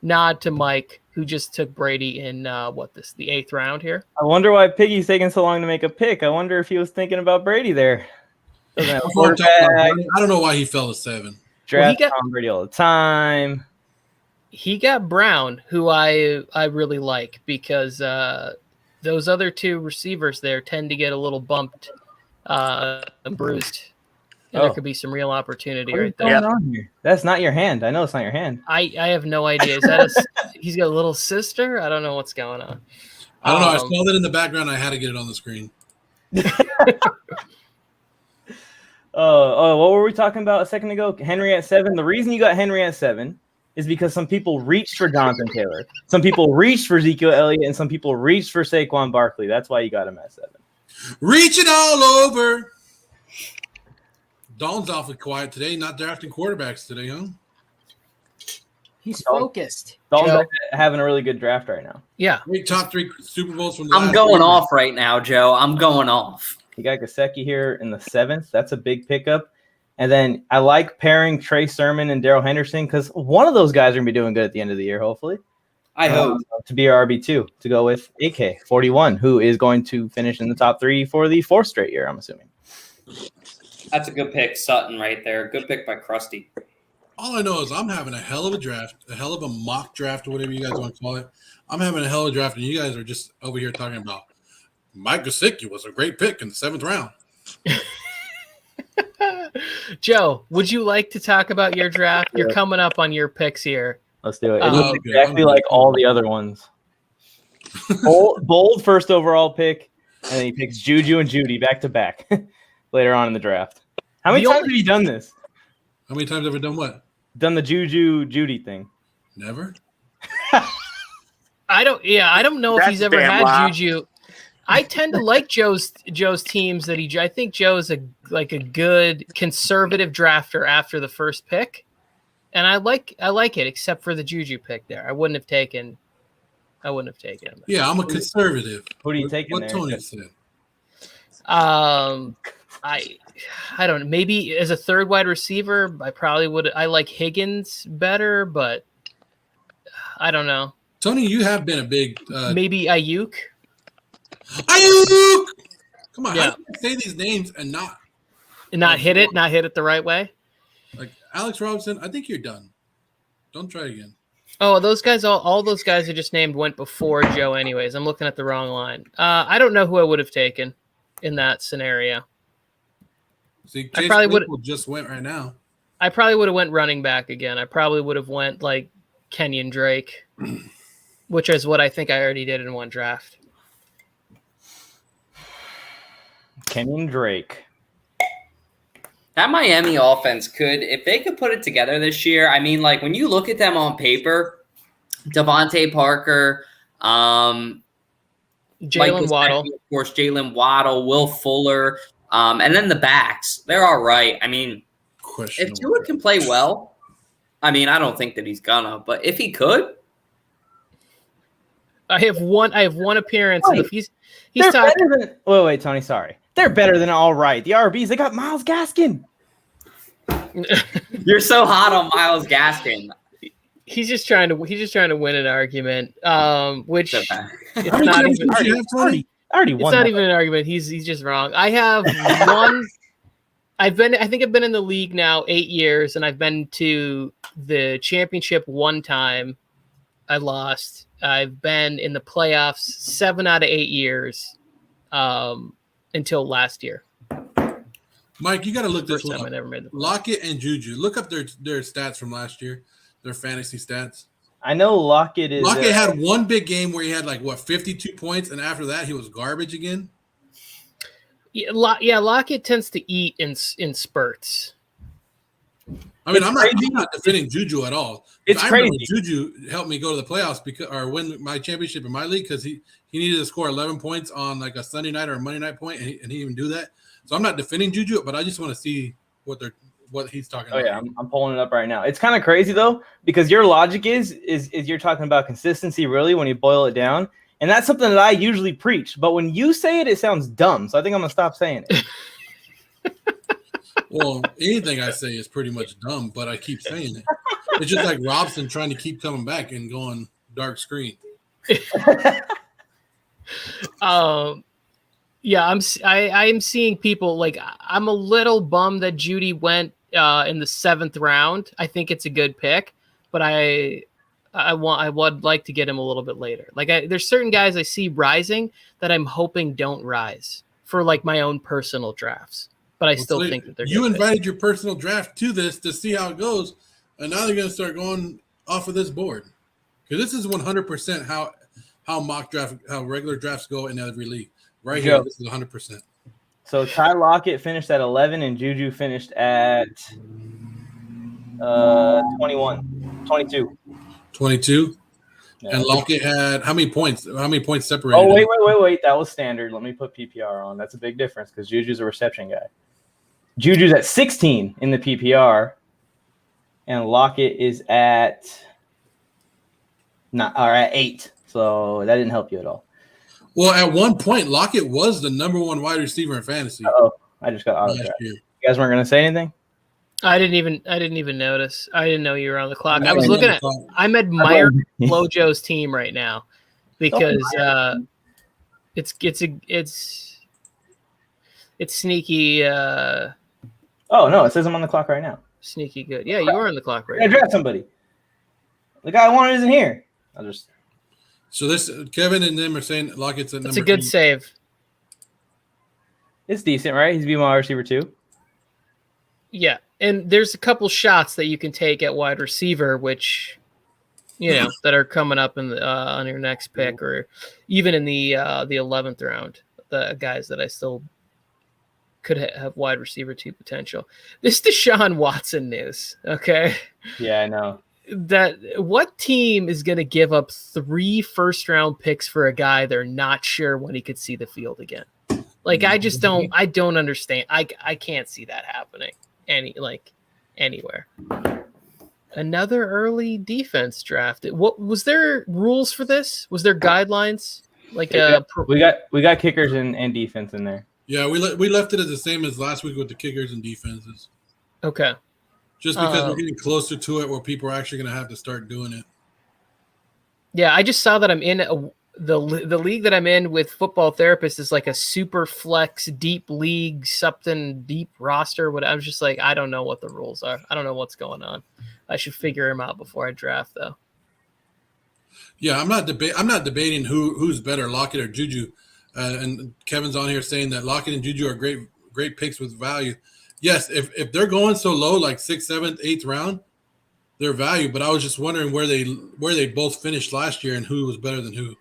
[SPEAKER 1] nod to Mike, who just took Brady in the 8th round here.
[SPEAKER 7] I wonder why Piggy's taking so long to make a pick. I wonder if he was thinking about Brady there.
[SPEAKER 5] I don't know why he fell to 7.
[SPEAKER 7] Draft Tom Brady all the time.
[SPEAKER 1] He got Brown, who I really like, because those other 2 receivers there tend to get a little bumped and bruised. And there could be some real opportunity right there.
[SPEAKER 7] That's not your hand. I know it's not your hand.
[SPEAKER 1] I have no idea. Is that he's got a little sister? I don't know what's going on.
[SPEAKER 5] I don't know. I saw that in the background. I had to get it on the screen.
[SPEAKER 7] What were we talking about a second ago? Henry at 7. The reason you got Henry at 7 is because some people reached for Jonathan Taylor. Some people reached for Ezekiel Elliott, and some people reached for Saquon Barkley. That's why you got him at 7.
[SPEAKER 5] Reaching all over. Dawn's awfully quiet today, not drafting quarterbacks today, huh?
[SPEAKER 1] He's focused.
[SPEAKER 7] Dawn's having a really good draft right now.
[SPEAKER 1] Yeah.
[SPEAKER 5] Top 3 Super Bowls from
[SPEAKER 6] I'm going off right now, Joe. I'm going off.
[SPEAKER 7] You got Gesicki here in the 7th. That's a big pickup. And then I like pairing Trey Sermon and Darrell Henderson, because one of those guys are going to be doing good at the end of the year, hopefully.
[SPEAKER 6] I hope.
[SPEAKER 7] To be our RB2, to go with AK-41, who is going to finish in the top 3 for the 4th straight year, I'm assuming.
[SPEAKER 6] That's a good pick, Sutton, right there. Good pick by Krusty.
[SPEAKER 5] All I know is I'm having a hell of a draft, a hell of a mock draft, or whatever you guys want to call it. I'm having a hell of a draft, and you guys are just over here talking about Mike Gesicki was a great pick in the 7th round.
[SPEAKER 1] Joe, would you like to talk about your draft? You're coming up on your picks here.
[SPEAKER 7] Let's do it. It looks exactly like all the other ones. Bold first overall pick, and then he picks Juju and Judy back to back later on in the draft. How many times have you done this?
[SPEAKER 5] How many times have I done what?
[SPEAKER 7] Done the Juju Judy thing.
[SPEAKER 5] Never.
[SPEAKER 1] I don't know if he's ever had Juju. I tend to like Joe's teams that I think Joe's a good conservative drafter after the first pick, and I like it except for the Juju pick there. I wouldn't have taken him.
[SPEAKER 5] Yeah, I'm a conservative.
[SPEAKER 7] Who do you take?
[SPEAKER 5] What Tony said.
[SPEAKER 1] I don't know. Maybe as a third wide receiver, I probably would. I like Higgins better, but I don't know.
[SPEAKER 5] Tony, you have been a big
[SPEAKER 1] maybe Ayuk.
[SPEAKER 5] Ayuk! Come on,
[SPEAKER 1] Yeah.
[SPEAKER 5] how do you say these names and not
[SPEAKER 1] hit it the right way?
[SPEAKER 5] Like Alex Robinson, I think you're done. Don't try again.
[SPEAKER 1] Oh, those guys, all those guys I just named went before Joe anyways. I'm looking at the wrong line. I don't know who I would have taken in that scenario.
[SPEAKER 5] See,
[SPEAKER 1] I probably would
[SPEAKER 5] just went right now.
[SPEAKER 1] I probably would have went running back again. I probably would have went like Kenyon Drake, which is what I think I already did in one draft.
[SPEAKER 7] Kenyon Drake.
[SPEAKER 6] That Miami offense if they could put it together this year, I mean, like when you look at them on paper, Devontae Parker,
[SPEAKER 1] Jalen Waddle,
[SPEAKER 6] of course, Jalen Waddle, Will Fuller, and then the backs, they're all right. I mean, if Tua can play well, I mean, I don't think that he's gonna, but if he could,
[SPEAKER 1] I have one appearance.
[SPEAKER 7] Wait,
[SPEAKER 1] if he's
[SPEAKER 7] better than. Wait, Tony. Sorry, they're better than all right. The RBs, they got Myles Gaskin.
[SPEAKER 6] You're so hot on Myles Gaskin.
[SPEAKER 1] He's just trying to win an argument, which it's
[SPEAKER 7] not even. I already won.
[SPEAKER 1] It's not even an argument. He's just wrong. I have one. I think I've been in the league now 8 years, and I've been to the championship one time. I lost. I've been in the playoffs 7 out of 8 years, until last year.
[SPEAKER 5] Mike, you got to look this one up.
[SPEAKER 1] I never made the
[SPEAKER 5] Lockett and Juju. Look up their stats from last year, their fantasy stats.
[SPEAKER 7] I know Lockett
[SPEAKER 5] had one big game where he had 52 points, and after that he was garbage again.
[SPEAKER 1] Yeah, Lockett tends to eat in spurts.
[SPEAKER 5] I mean, I'm not defending Juju at all.
[SPEAKER 7] It's crazy.
[SPEAKER 5] Juju helped me go to the playoffs or win my championship in my league because he needed to score 11 points on a Sunday night or a Monday night point, and he didn't even do that. So I'm not defending Juju, but I just want to see what he's talking about.
[SPEAKER 7] Oh yeah, I'm pulling it up right now. It's kind of crazy though, because your logic is you're talking about consistency really when you boil it down, and that's something that I usually preach. But when you say it, it sounds dumb. So I think I'm gonna stop saying it.
[SPEAKER 5] Well, anything I say is pretty much dumb, but I keep saying it. It's just like Robson trying to keep coming back and going dark screen.
[SPEAKER 1] Yeah, I'm seeing people I'm a little bummed that Judy went in the 7th round. I think it's a good pick, but I would like to get him a little bit later. There's certain guys I see rising that I'm hoping don't rise for my own personal drafts. But I still think that they're.
[SPEAKER 5] You invited your personal draft to this to see how it goes, and now they're going to start going off of this board because this is 100% how regular drafts go in every league. Right here, this is 100%.
[SPEAKER 7] So Ty Lockett finished at 11, and Juju finished at 22.
[SPEAKER 5] 22. Yeah. And Lockett had how many points? How many points separated?
[SPEAKER 7] Oh wait! That was standard. Let me put PPR on. That's a big difference because Juju's a reception guy. Juju's at 16 in the PPR, and Lockett is at 8. So that didn't help you at all.
[SPEAKER 5] Well, at one point, Lockett was the number 1 wide receiver in fantasy.
[SPEAKER 7] Oh, I just got auto draft. You guys weren't going to say anything?
[SPEAKER 1] I didn't even notice. I didn't know you were on the clock. I was looking at. I'm admiring Flojo's team right now because it's sneaky.
[SPEAKER 7] Oh no! It says I'm on the clock right now.
[SPEAKER 1] Sneaky good. Yeah, you are on the clock right now.
[SPEAKER 7] I draft somebody. The guy I wanted isn't here. I'll just.
[SPEAKER 5] So this Kevin and them are saying Lockett's at number 2.
[SPEAKER 1] It's a good save.
[SPEAKER 7] It's decent, right? He's be my receiver too.
[SPEAKER 1] Yeah, and there's a couple shots that you can take at wide receiver, which that are coming up in on your next pick, or even in the 11th round. The guys that I still could have wide receiver 2 potential. This Deshaun Watson news, okay?
[SPEAKER 7] Yeah, I know.
[SPEAKER 1] what team is going to give up 3 first-round picks for a guy they're not sure when he could see the field again? Like, I don't understand. I can't see that happening anywhere. Another early defense draft. What was there rules for this? Was there guidelines? Like
[SPEAKER 7] we got kickers and defense in there.
[SPEAKER 5] Yeah, we left it as the same as last week with the kickers and defenses.
[SPEAKER 1] Okay.
[SPEAKER 5] Just because we're getting closer to it where people are actually going to have to start doing it.
[SPEAKER 1] Yeah, I just saw that I'm in the league that I'm in with Football Therapist is like a super flex deep league, something deep roster. What I was just like, I don't know what the rules are. I don't know what's going on. I should figure them out before I draft, though.
[SPEAKER 5] Yeah, I'm not debating who's better, Lockett or Juju. And Kevin's on here saying that Lockett and Juju are great picks with value. Yes, if they're going so low, like 6th, 7th, 8th round, they're value. But I was just wondering where they both finished last year and who was better than who.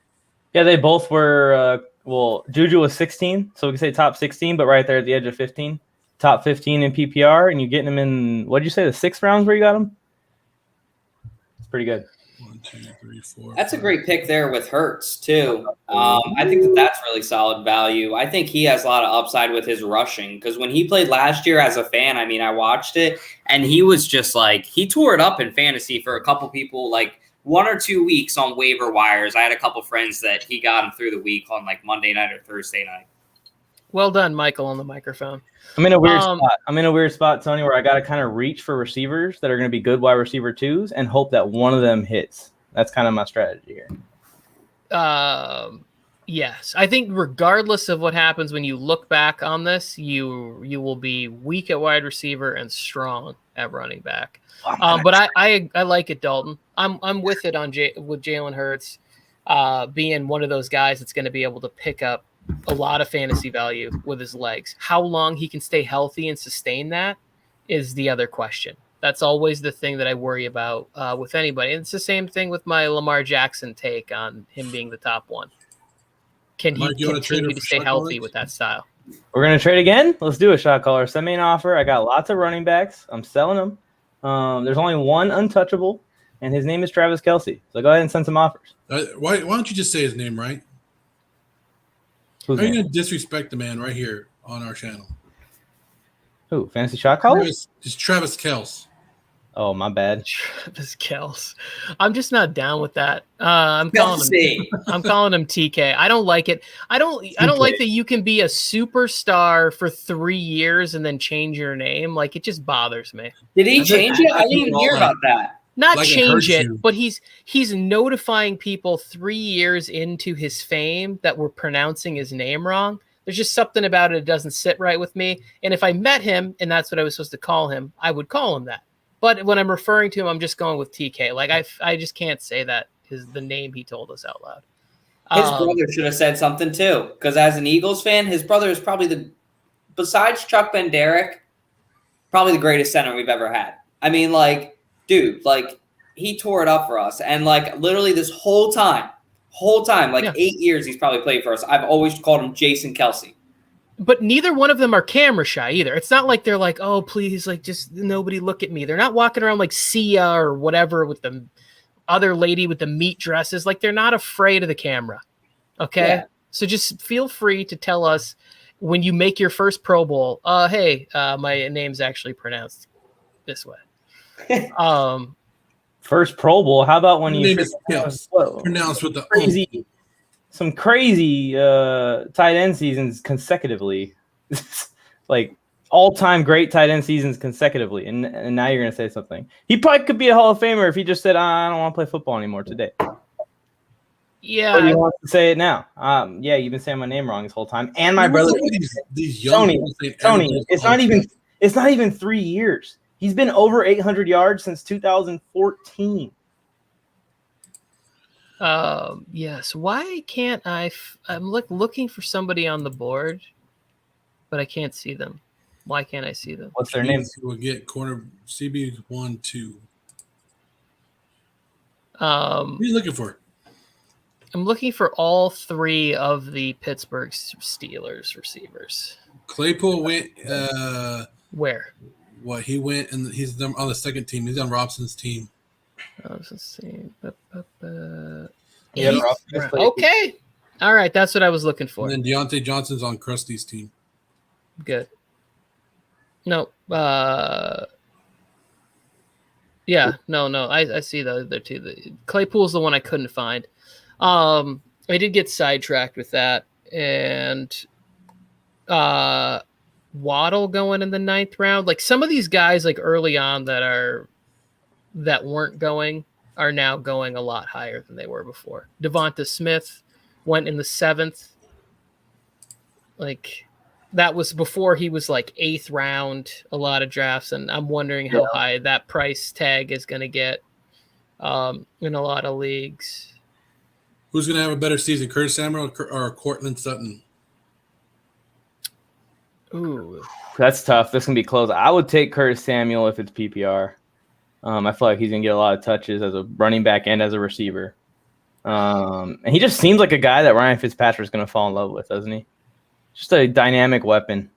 [SPEAKER 7] Yeah, they both were. Juju was 16, so we can say top 16, but right there at the edge of 15, top 15 in PPR, and you're getting them in. What did you say? The 6th rounds where you got them? It's pretty good.
[SPEAKER 5] 1, 2, 3, 4.
[SPEAKER 6] That's a great pick there with Hurts too. I think that's really solid value. I think he has a lot of upside with his rushing because when he played last year as a fan, I mean, I watched it and he was just like he tore it up in fantasy for a couple people, like 1 or 2 weeks on waiver wires. I had a couple friends that he got him through the week on like Monday night or Thursday night.
[SPEAKER 1] Well done, Michael, on the microphone.
[SPEAKER 7] I'm in a weird spot. I'm in a weird spot, Tony, where I got to kind of reach for receivers that are going to be good wide receiver 2s and hope that one of them hits. That's kind of my strategy here.
[SPEAKER 1] Yes, I think regardless of what happens when you look back on this, you will be weak at wide receiver and strong at running back. But I like it, Dalton. I'm with it with Jalen Hurts being one of those guys that's going to be able to pick up a lot of fantasy value with his legs. How long he can stay healthy and sustain that is the other question. That's always the thing that I worry about with anybody. And it's the same thing with my Lamar Jackson take on him being the top one. Can he continue to stay healthy with that style?
[SPEAKER 7] We're going to trade again? Let's do a shot caller. Send me an offer. I got lots of running backs. I'm selling them. There's only one untouchable, and his name is Travis Kelce. So go ahead and send some offers.
[SPEAKER 5] Why don't you just say his name right? How are you going to disrespect the man right here on our channel?
[SPEAKER 7] Who? Fantasy shot caller?
[SPEAKER 5] It's Travis Kelce.
[SPEAKER 7] Oh, my bad.
[SPEAKER 1] Travis Kelce. I'm just not down with that. I'm calling him TK. I don't like it. I don't like that you can be a superstar for 3 years and then change your name. Like, it just bothers me.
[SPEAKER 6] Did he change it? I didn't even hear about that.
[SPEAKER 1] Not like change it, but he's notifying people 3 years into his fame that we're pronouncing his name wrong. There's just something about it that doesn't sit right with me. And if I met him and that's what I was supposed to call him, I would call him that. But when I'm referring to him, I'm just going with TK. Like, I just can't say that is the name he told us out loud.
[SPEAKER 6] His brother should have said something too, because as an Eagles fan, his brother is probably besides Chuck Benderek, probably the greatest center we've ever had. I mean, like, dude, like, he tore it up for us. And, like, literally this whole time, 8 years he's probably played for us, I've always called him Jason Kelce.
[SPEAKER 1] But neither one of them are camera shy either. It's not like they're like, oh, please, like, just nobody look at me. They're not walking around like Sia or whatever with the other lady with the meat dresses. Like, they're not afraid of the camera. Okay? Yeah. So just feel free to tell us when you make your first Pro Bowl, hey, my name's actually pronounced this way.
[SPEAKER 7] First Pro Bowl? How about when you
[SPEAKER 5] pronounced with the
[SPEAKER 7] crazy... Some crazy tight end seasons consecutively, like all-time great tight end seasons consecutively, and now you're going to say something. He probably could be a Hall of Famer if he just said, I don't want to play football anymore today.
[SPEAKER 1] Yeah.
[SPEAKER 7] But he wants to say it now. Yeah, you've been saying my name wrong this whole time. And my brother,
[SPEAKER 5] these young
[SPEAKER 7] Tony, it's not even 3 years. He's been over 800 yards since 2014.
[SPEAKER 1] Yes. Why can't I'm looking for somebody on the board, but I can't see them. Why can't I see them?
[SPEAKER 7] What's their name?
[SPEAKER 5] We'll get corner CB 1-2. What are you looking for?
[SPEAKER 1] I'm looking for all 3 of the Pittsburgh Steelers receivers.
[SPEAKER 5] Claypool went
[SPEAKER 1] where?
[SPEAKER 5] What he went and he's on the second team. He's on Robson's team.
[SPEAKER 1] Let's see.
[SPEAKER 7] Yeah,
[SPEAKER 1] Okay. All right. That's what I was looking for.
[SPEAKER 5] And then Deontay Johnson's on Krusty's team.
[SPEAKER 1] Good. No. Yeah. No. I see the other two. Claypool's the one I couldn't find. I did get sidetracked with that. And Waddle going in the 9th round. Like some of these guys like early on that weren't going are now going a lot higher than they were before. Devonta Smith went in the 7th. Like that was before he was like 8th round, a lot of drafts. And I'm wondering how high that price tag is going to get in a lot of leagues.
[SPEAKER 5] Who's going to have a better season, Curtis Samuel or Cortland Sutton?
[SPEAKER 1] Ooh,
[SPEAKER 7] that's tough. This can be close. I would take Curtis Samuel if it's PPR. I feel like he's going to get a lot of touches as a running back and as a receiver. And he just seems like a guy that Ryan Fitzpatrick's going to fall in love with, doesn't he? Just a dynamic weapon.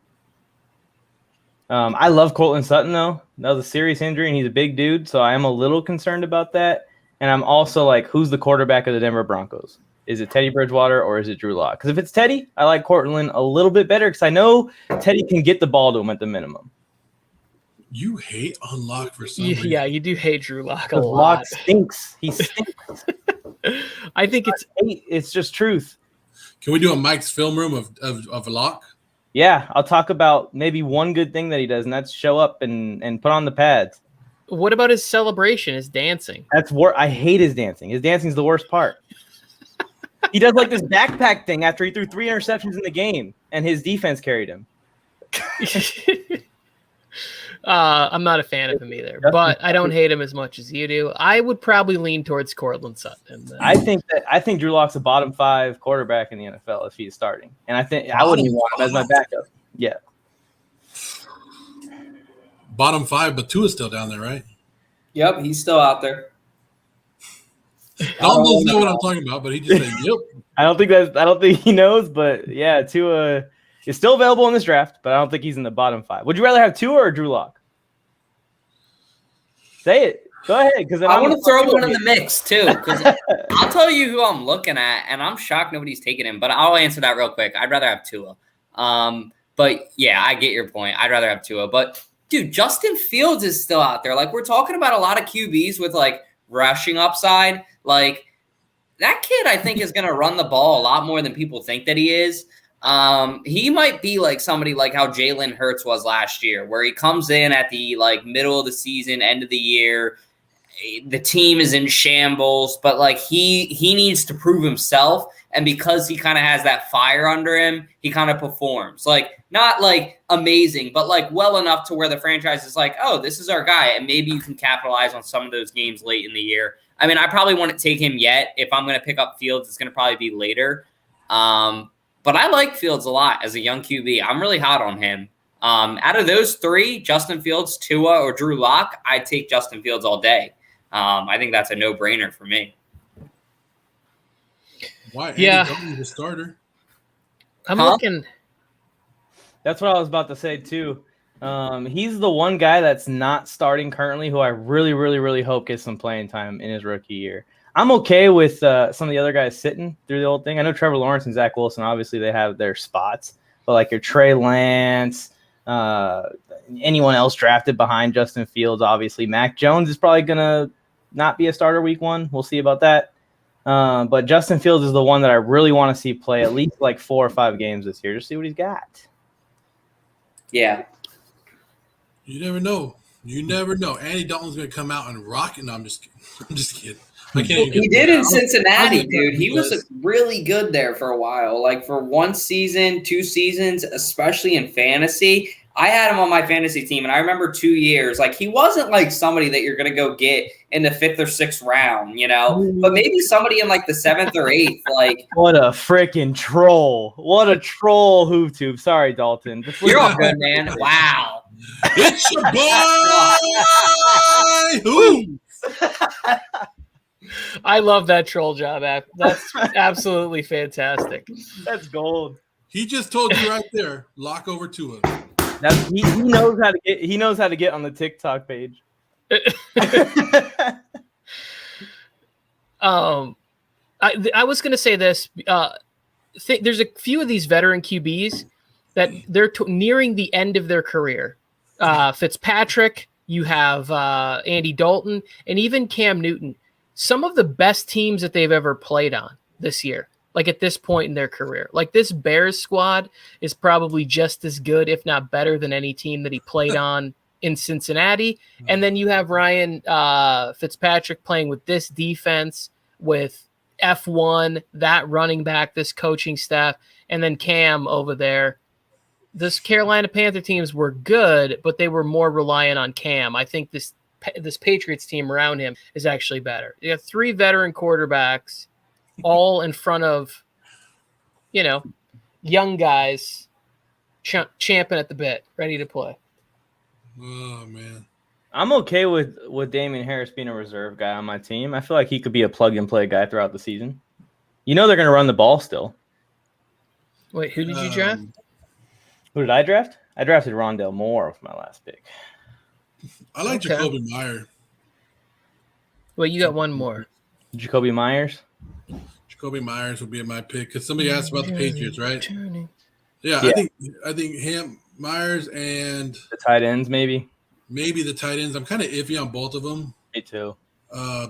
[SPEAKER 7] I love Cortland Sutton, though. That was a serious injury, and he's a big dude, so I am a little concerned about that. And I'm also like, who's the quarterback of the Denver Broncos? Is it Teddy Bridgewater or is it Drew Lock? Because if it's Teddy, I like Cortland a little bit better because I know Teddy can get the ball to him at the minimum.
[SPEAKER 5] You hate on Lock for some reason.
[SPEAKER 1] Yeah, you do hate Drew Lock a lot.
[SPEAKER 7] Lock stinks. He stinks.
[SPEAKER 1] I think
[SPEAKER 7] it's just truth.
[SPEAKER 5] Can we do a Mike's film room of Lock?
[SPEAKER 7] Yeah, I'll talk about maybe one good thing that he does, and that's show up and put on the pads.
[SPEAKER 1] What about his celebration, his dancing?
[SPEAKER 7] I hate his dancing. His dancing's the worst part. He does like this backpack thing after he threw 3 interceptions in the game, and his defense carried him.
[SPEAKER 1] I'm not a fan of him either, but I don't hate him as much as you do. I would probably lean towards Cortland Sutton.
[SPEAKER 7] I think Drew Lock's a bottom 5 quarterback in the NFL if he's starting, and I wouldn't even want him as my backup. Yeah,
[SPEAKER 5] bottom 5, but Tua's still down there, right?
[SPEAKER 6] Yep, he's still out there.
[SPEAKER 5] Don doesn't know what I'm talking about, but he just said, "Yep."
[SPEAKER 7] I don't think he knows, but yeah, Tua is still available in this draft, but I don't think he's in the bottom 5. Would you rather have Tua or Drew Lock? Say it. Go ahead, because
[SPEAKER 6] I want to throw one in the mix too. Because I'll tell you who I'm looking at, and I'm shocked nobody's taking him. But I'll answer that real quick. I'd rather have Tua. But yeah, I get your point. I'd rather have Tua. But dude, Justin Fields is still out there. Like we're talking about a lot of QBs with like rushing upside. Like that kid, I think, is going to run the ball a lot more than people think that he is. He might be like somebody like how Jalen Hurts was last year, where he comes in at the like middle of the season, end of the year. The team is in shambles, but like he needs to prove himself. And because he kind of has that fire under him, he kind of performs like not like amazing, but like well enough to where the franchise is like, oh, this is our guy. And maybe you can capitalize on some of those games late in the year. I mean, I probably wouldn't take him yet. If I'm going to pick up Fields, it's going to probably be later. But I like Fields a lot as a young QB. I'm really hot on him. Out of those 3, Justin Fields, Tua, or Drew Lock, I'd take Justin Fields all day. I think that's a no-brainer for me.
[SPEAKER 5] Why? Yeah, the starter.
[SPEAKER 1] I'm looking.
[SPEAKER 7] That's what I was about to say too. He's the one guy that's not starting currently who I really, really, really hope gets some playing time in his rookie year. I'm okay with some of the other guys sitting through the whole thing. I know Trevor Lawrence and Zach Wilson, obviously they have their spots, but like your Trey Lance, anyone else drafted behind Justin Fields, obviously Mac Jones is probably going to not be a starter week 1. We'll see about that. But Justin Fields is the one that I really want to see play at least like 4 or 5 games this year to see what he's got.
[SPEAKER 6] Yeah.
[SPEAKER 5] You never know. Andy Dalton's going to come out and rock it. No, I'm just kidding.
[SPEAKER 6] He did in Cincinnati, dude. He was really good there for a while. Like for 1 season, 2 seasons, especially in fantasy. I had him on my fantasy team, and I remember 2 years. Like he wasn't like somebody that you're going to go get in the 5th or 6th round, you know. But maybe somebody in like the 7th or 8th. Like
[SPEAKER 7] what a freaking troll! What a troll, HoopTube. Sorry, Dalton.
[SPEAKER 6] You're all good, man. Wow.
[SPEAKER 5] It's your boy.
[SPEAKER 1] I love that troll job. That's absolutely fantastic.
[SPEAKER 7] That's gold.
[SPEAKER 5] He just told you right there. Lock over to him.
[SPEAKER 7] He knows how to get. He knows how to get on the TikTok page.
[SPEAKER 1] I was going to say this. There's a few of these veteran QBs that they're nearing the end of their career. Fitzpatrick, you have Andy Dalton, and even Cam Newton. Some of the best teams that they've ever played on this year, like at this point in their career. Like this Bears squad is probably just as good, if not better, than any team that he played on in Cincinnati. And then you have Ryan Fitzpatrick playing with this defense, with F1, that running back, this coaching staff, and then Cam over there. This Carolina Panther teams were good, but they were more reliant on Cam. I think this Patriots team around him is actually better. You have 3 veteran quarterbacks all in front of, young guys champing at the bit, ready to play.
[SPEAKER 5] Oh, man.
[SPEAKER 7] I'm okay with Damian Harris being a reserve guy on my team. I feel like he could be a plug-and-play guy throughout the season. They're going to run the ball still.
[SPEAKER 1] Wait, who did you draft?
[SPEAKER 7] Who did I draft? I drafted Rondale Moore with my last pick.
[SPEAKER 5] I like Jacoby Myers.
[SPEAKER 1] Well, you got one more.
[SPEAKER 7] Jacoby Myers?
[SPEAKER 5] Jacoby Myers would be my pick because somebody asked about the Patriots, right? Yeah,
[SPEAKER 7] Yeah.
[SPEAKER 5] I think him, Myers, and
[SPEAKER 7] The tight ends, maybe
[SPEAKER 5] the tight ends. I'm kind of iffy on both of them.
[SPEAKER 7] Me too.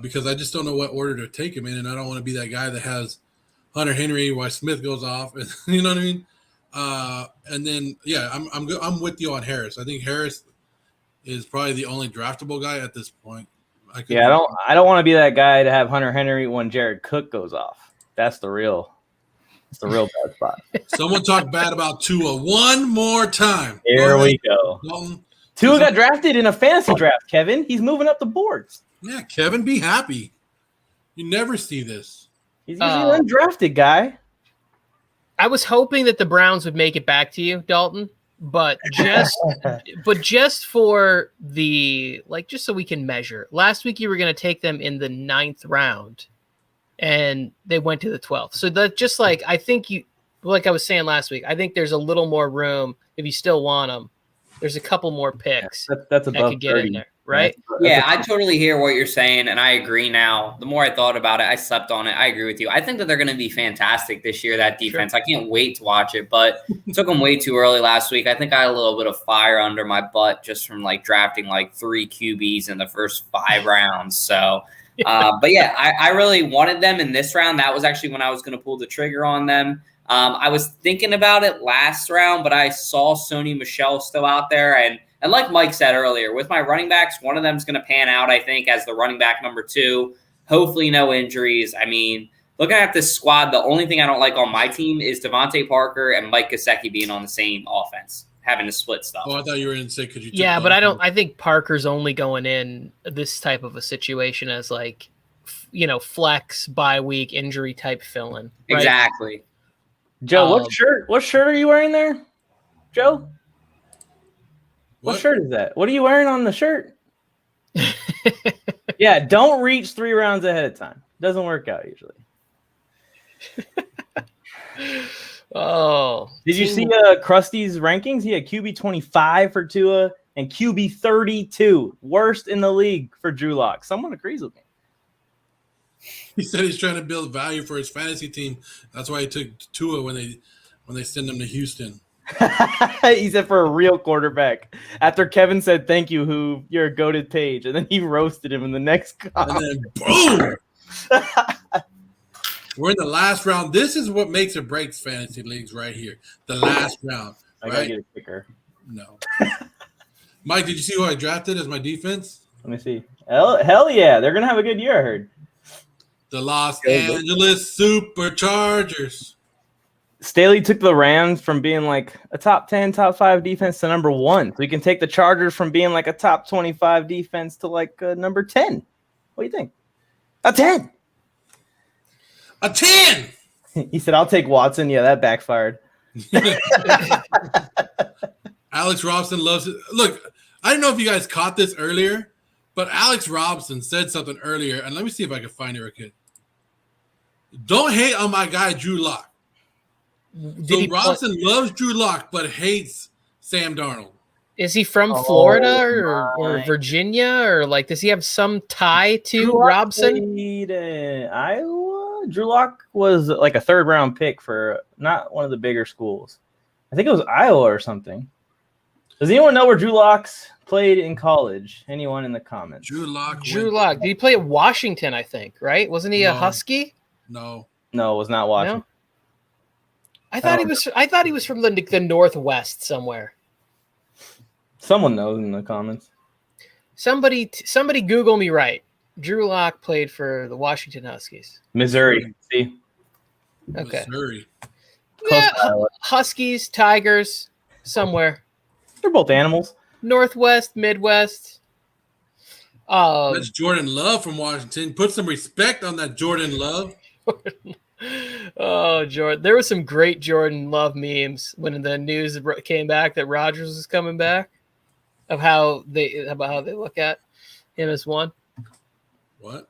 [SPEAKER 5] Because I just don't know what order to take him in, and I don't want to be that guy that has Hunter Henry while Smith goes off. And, you know what I mean? And then I'm with you on Harris. I think Harris is probably the only draftable guy at this point. I don't want to be that guy to have Hunter Henry when Jared Cook goes off. That's the real bad spot. Someone talk bad about Tua one more time.
[SPEAKER 7] Here we go.
[SPEAKER 5] Dalton.
[SPEAKER 7] Tua got drafted in a fantasy draft, Kevin. He's moving up the boards.
[SPEAKER 5] Yeah, Kevin, be happy. You never see this.
[SPEAKER 7] He's usually an undrafted guy.
[SPEAKER 1] I was hoping that the Browns would make it back to you, Dalton, but just for the just so we can measure. Last week you were going to take them in the 9th round, and they went to the 12th. So that I think like I was saying last week, I think there's a little more room if you still want them. There's a couple more picks
[SPEAKER 7] that's above
[SPEAKER 1] that could get
[SPEAKER 7] 30.
[SPEAKER 1] in there, right?
[SPEAKER 6] Yeah, I totally hear what you're saying, and I agree now. The more I thought about it, I slept on it. I agree with you. I think that they're going to be fantastic this year, that defense. Sure. I can't wait to watch it, but it took them way too early last week. I think I had a little bit of fire under my butt just from drafting 3 QBs in the first 5 rounds. So, but yeah, I really wanted them in this round. That was actually when I was going to pull the trigger on them. I was thinking about it last round, but I saw Sony Michel still out there. And like Mike said earlier, with my running backs, one of them is going to pan out, I think, as the running back number 2. Hopefully no injuries. I mean, looking at this squad, the only thing I don't like on my team is Devontae Parker and Mike Gesicki being on the same offense, having to split stuff.
[SPEAKER 5] Oh, I thought you were going to say could you?
[SPEAKER 1] Yeah, but I think Parker's only going in this type of a situation as flex bye week injury type fill-in. Right?
[SPEAKER 6] Exactly.
[SPEAKER 7] Joe, what shirt are you wearing there? Joe? What shirt is that? What are you wearing on the shirt? Yeah, don't reach 3 rounds ahead of time. Doesn't work out usually.
[SPEAKER 1] Oh.
[SPEAKER 7] Did you see Krusty's rankings? He had QB 25 for Tua and QB 32. Worst in the league for Drew Lock. Someone agrees with me.
[SPEAKER 5] He said he's trying to build value for his fantasy team. That's why he took Tua when they send him to Houston.
[SPEAKER 7] He said for a real quarterback. After Kevin said thank you, who you're a goated page, and then he roasted him in the next comment.
[SPEAKER 5] And then boom. We're in the last round. This is what makes or breaks fantasy leagues right here. The last round.
[SPEAKER 7] I gotta get a kicker.
[SPEAKER 5] No. Mike, did you see who I drafted as my defense?
[SPEAKER 7] Let me see. Hell yeah. They're gonna have a good year, I heard.
[SPEAKER 5] The Los Angeles Superchargers.
[SPEAKER 7] Staley took the Rams from being a top 10, top 5 defense to number 1. So we can take the Chargers from being a top 25 defense to number 10. What do you think? A 10.
[SPEAKER 5] A 10.
[SPEAKER 7] He said, I'll take Watson. Yeah, that backfired.
[SPEAKER 5] Alex Robinson loves it. Look, I don't know if you guys caught this earlier, but Alex Robinson said something earlier, and let me see if I can find it real quick. Don't hate on my guy, Drew Lock. So Robinson loves Drew Lock, but hates Sam Darnold.
[SPEAKER 1] Is he from Florida or Virginia, or like does he have some tie to
[SPEAKER 7] Drew Lock
[SPEAKER 1] Robson?
[SPEAKER 7] played in Iowa. Drew Lock was like a 3rd round pick for not one of the bigger schools. I think it was Iowa or something. Does anyone know where Drew Lock's played in college? Anyone in the comments?
[SPEAKER 5] Drew Lock.
[SPEAKER 1] Did he play at Washington? I think, right? Wasn't he a Husky?
[SPEAKER 5] No,
[SPEAKER 7] it was not Washington.
[SPEAKER 1] No? I thought he was from the Northwest somewhere.
[SPEAKER 7] Someone knows in the comments.
[SPEAKER 1] Somebody Google me right. Drew Lock played for the Washington Huskies.
[SPEAKER 7] Missouri. See?
[SPEAKER 1] Okay.
[SPEAKER 5] Missouri.
[SPEAKER 1] Yeah, Huskies, Tigers, somewhere.
[SPEAKER 7] They're both animals.
[SPEAKER 1] Northwest, Midwest.
[SPEAKER 5] That's Jordan Love from Washington. Put some respect on that Jordan Love.
[SPEAKER 1] Oh, Jordan. There was some great Jordan Love memes when the news came back that Rodgers was coming back, of how they look at him as one.
[SPEAKER 5] What?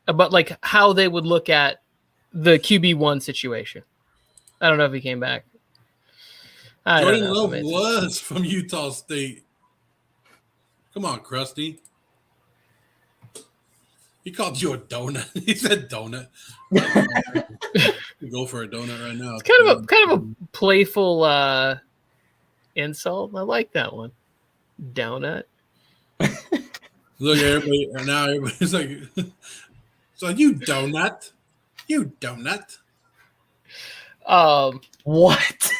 [SPEAKER 1] About like how they would look at the QB1 situation. I don't know if he came back.
[SPEAKER 5] Jordan Love was from Utah State. Come on, Krusty. He called you a donut. He said donut. Go for a donut right now.
[SPEAKER 1] It's kind of a playful insult. I like that one. Donut.
[SPEAKER 5] Look at everybody, and now everybody's like, "So you donut, you donut."
[SPEAKER 7] What?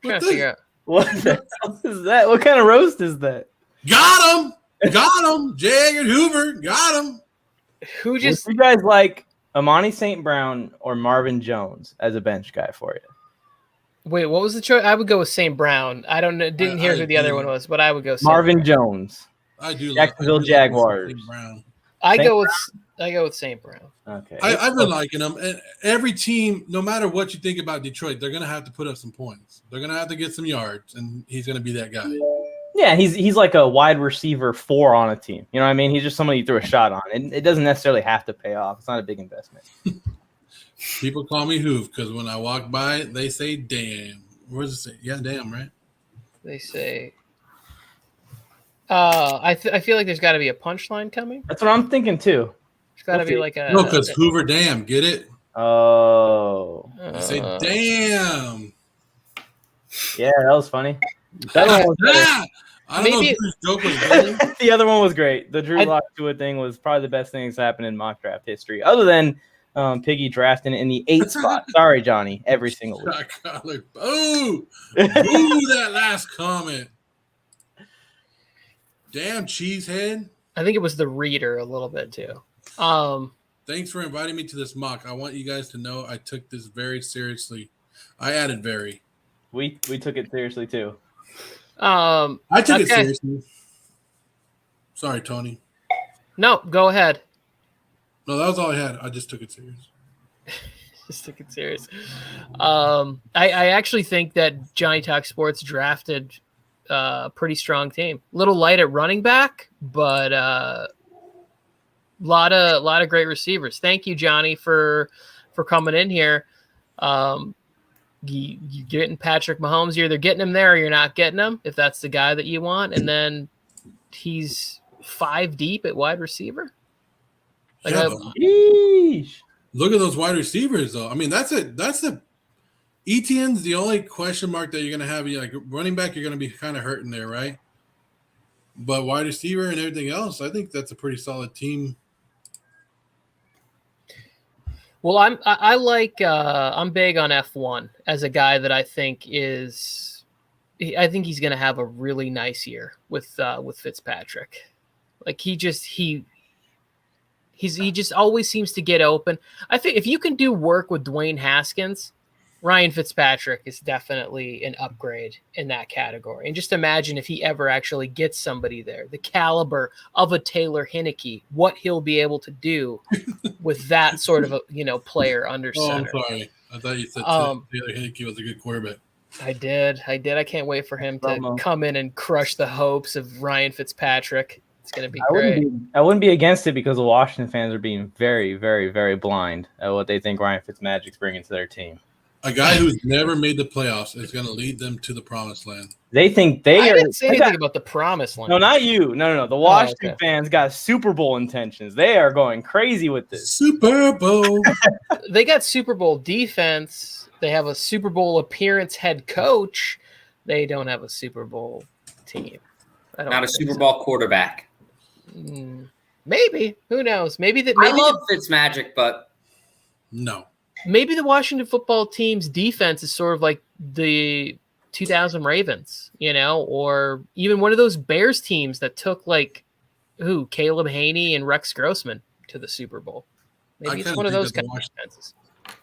[SPEAKER 1] Trying to figure out.
[SPEAKER 7] What the hell is that? What kind of roast is that?
[SPEAKER 5] Got him! Jag and Hoover got him.
[SPEAKER 1] Who just?
[SPEAKER 7] Would you guys like Amani St. Brown or Marvin Jones as a bench guy for you?
[SPEAKER 1] Wait, what was the choice? I would go with St. Brown. I don't know. Didn't hear who the other one was, but I would go
[SPEAKER 7] Marvin Jones.
[SPEAKER 5] I do.
[SPEAKER 7] Jacksonville Jaguars.
[SPEAKER 5] Brown.
[SPEAKER 1] I go with St. Brown.
[SPEAKER 7] Okay.
[SPEAKER 5] I've been liking him. And every team, no matter what you think about Detroit, they're going to have to put up some points. They're going to have to get some yards, and he's going to be that guy.
[SPEAKER 7] Yeah, he's like a wide receiver 4 on a team. You know what I mean? He's just somebody you threw a shot on. And it doesn't necessarily have to pay off. It's not a big investment.
[SPEAKER 5] People call me Hoof because when I walk by, they say, damn. What does it say? Yeah, damn, right?
[SPEAKER 1] They say. I feel like there's got to be a punchline coming.
[SPEAKER 7] That's what I'm thinking too.
[SPEAKER 1] It's got to be like a.
[SPEAKER 5] No, because Hoover, damn, get it?
[SPEAKER 7] Oh.
[SPEAKER 5] I say, damn.
[SPEAKER 7] Yeah, that was funny. That one was
[SPEAKER 5] I don't know if this joke was good.
[SPEAKER 7] The other one was great. The Drew Lock Tua thing was probably the best thing that's happened in mock draft history, other than Piggy drafting in the 8th spot. Sorry, Johnny. Every single week.
[SPEAKER 5] Boo! Boo that last comment. Damn, cheesehead.
[SPEAKER 1] I think it was the reader a little bit too.
[SPEAKER 5] Thanks for inviting me to this mock. I want you guys to know I took this very seriously. I added very.
[SPEAKER 7] We took it seriously too.
[SPEAKER 5] I took it seriously. Sorry, Tony.
[SPEAKER 1] No, go ahead.
[SPEAKER 5] No, that was all I had. I just took it serious.
[SPEAKER 1] Just took it serious. I actually think that Johnny Talk Sports drafted a pretty strong team. A little light at running back, but lot of great receivers. Thank you, Johnny, for coming in here. You getting Patrick Mahomes. You're either getting him there or you're not getting him, if that's the guy that you want. And then he's 5 deep at wide receiver. Like
[SPEAKER 5] look at those wide receivers, though. I mean, that's it. That's the Etienne's the only question mark that you're going to have. Like running back, you're going to be kind of hurting there, right? But wide receiver and everything else, I think that's a pretty solid team.
[SPEAKER 1] Well, I'm big on F1 as a guy that I think he's going to have a really nice year with Fitzpatrick. Like he just always seems to get open. I think if you can do work with Dwayne Haskins, Ryan Fitzpatrick is definitely an upgrade in that category. And just imagine if he ever actually gets somebody there, the caliber of a Taylor Heineke, what he'll be able to do with that sort of a player under center.
[SPEAKER 5] I'm sorry. I thought you said Taylor Heineke was a good quarterback.
[SPEAKER 1] I did. I can't wait for him to come in and crush the hopes of Ryan Fitzpatrick. It's going to be great.
[SPEAKER 7] I wouldn't be against it because the Washington fans are being very, very, very blind at what they think Ryan Fitzmagic's bringing to their team.
[SPEAKER 5] A guy who's never made the playoffs is going to lead them to the promised land.
[SPEAKER 7] They think they
[SPEAKER 1] I
[SPEAKER 7] are.
[SPEAKER 1] didn't say anything about the promised land.
[SPEAKER 7] No, not you. No. The Washington fans got Super Bowl intentions. They are going crazy with this.
[SPEAKER 5] Super Bowl.
[SPEAKER 1] They got Super Bowl defense. They have a Super Bowl appearance head coach. They don't have a Super Bowl team.
[SPEAKER 6] Not a Super Bowl quarterback.
[SPEAKER 1] Maybe. Who knows? Maybe that.
[SPEAKER 6] I love Fitzmagic, but
[SPEAKER 5] no.
[SPEAKER 1] Maybe the Washington football team's defense is sort of like the 2000 Ravens, or even one of those Bears teams that took Caleb Haney and Rex Grossman to the Super Bowl. Maybe it's one of those kind of defenses.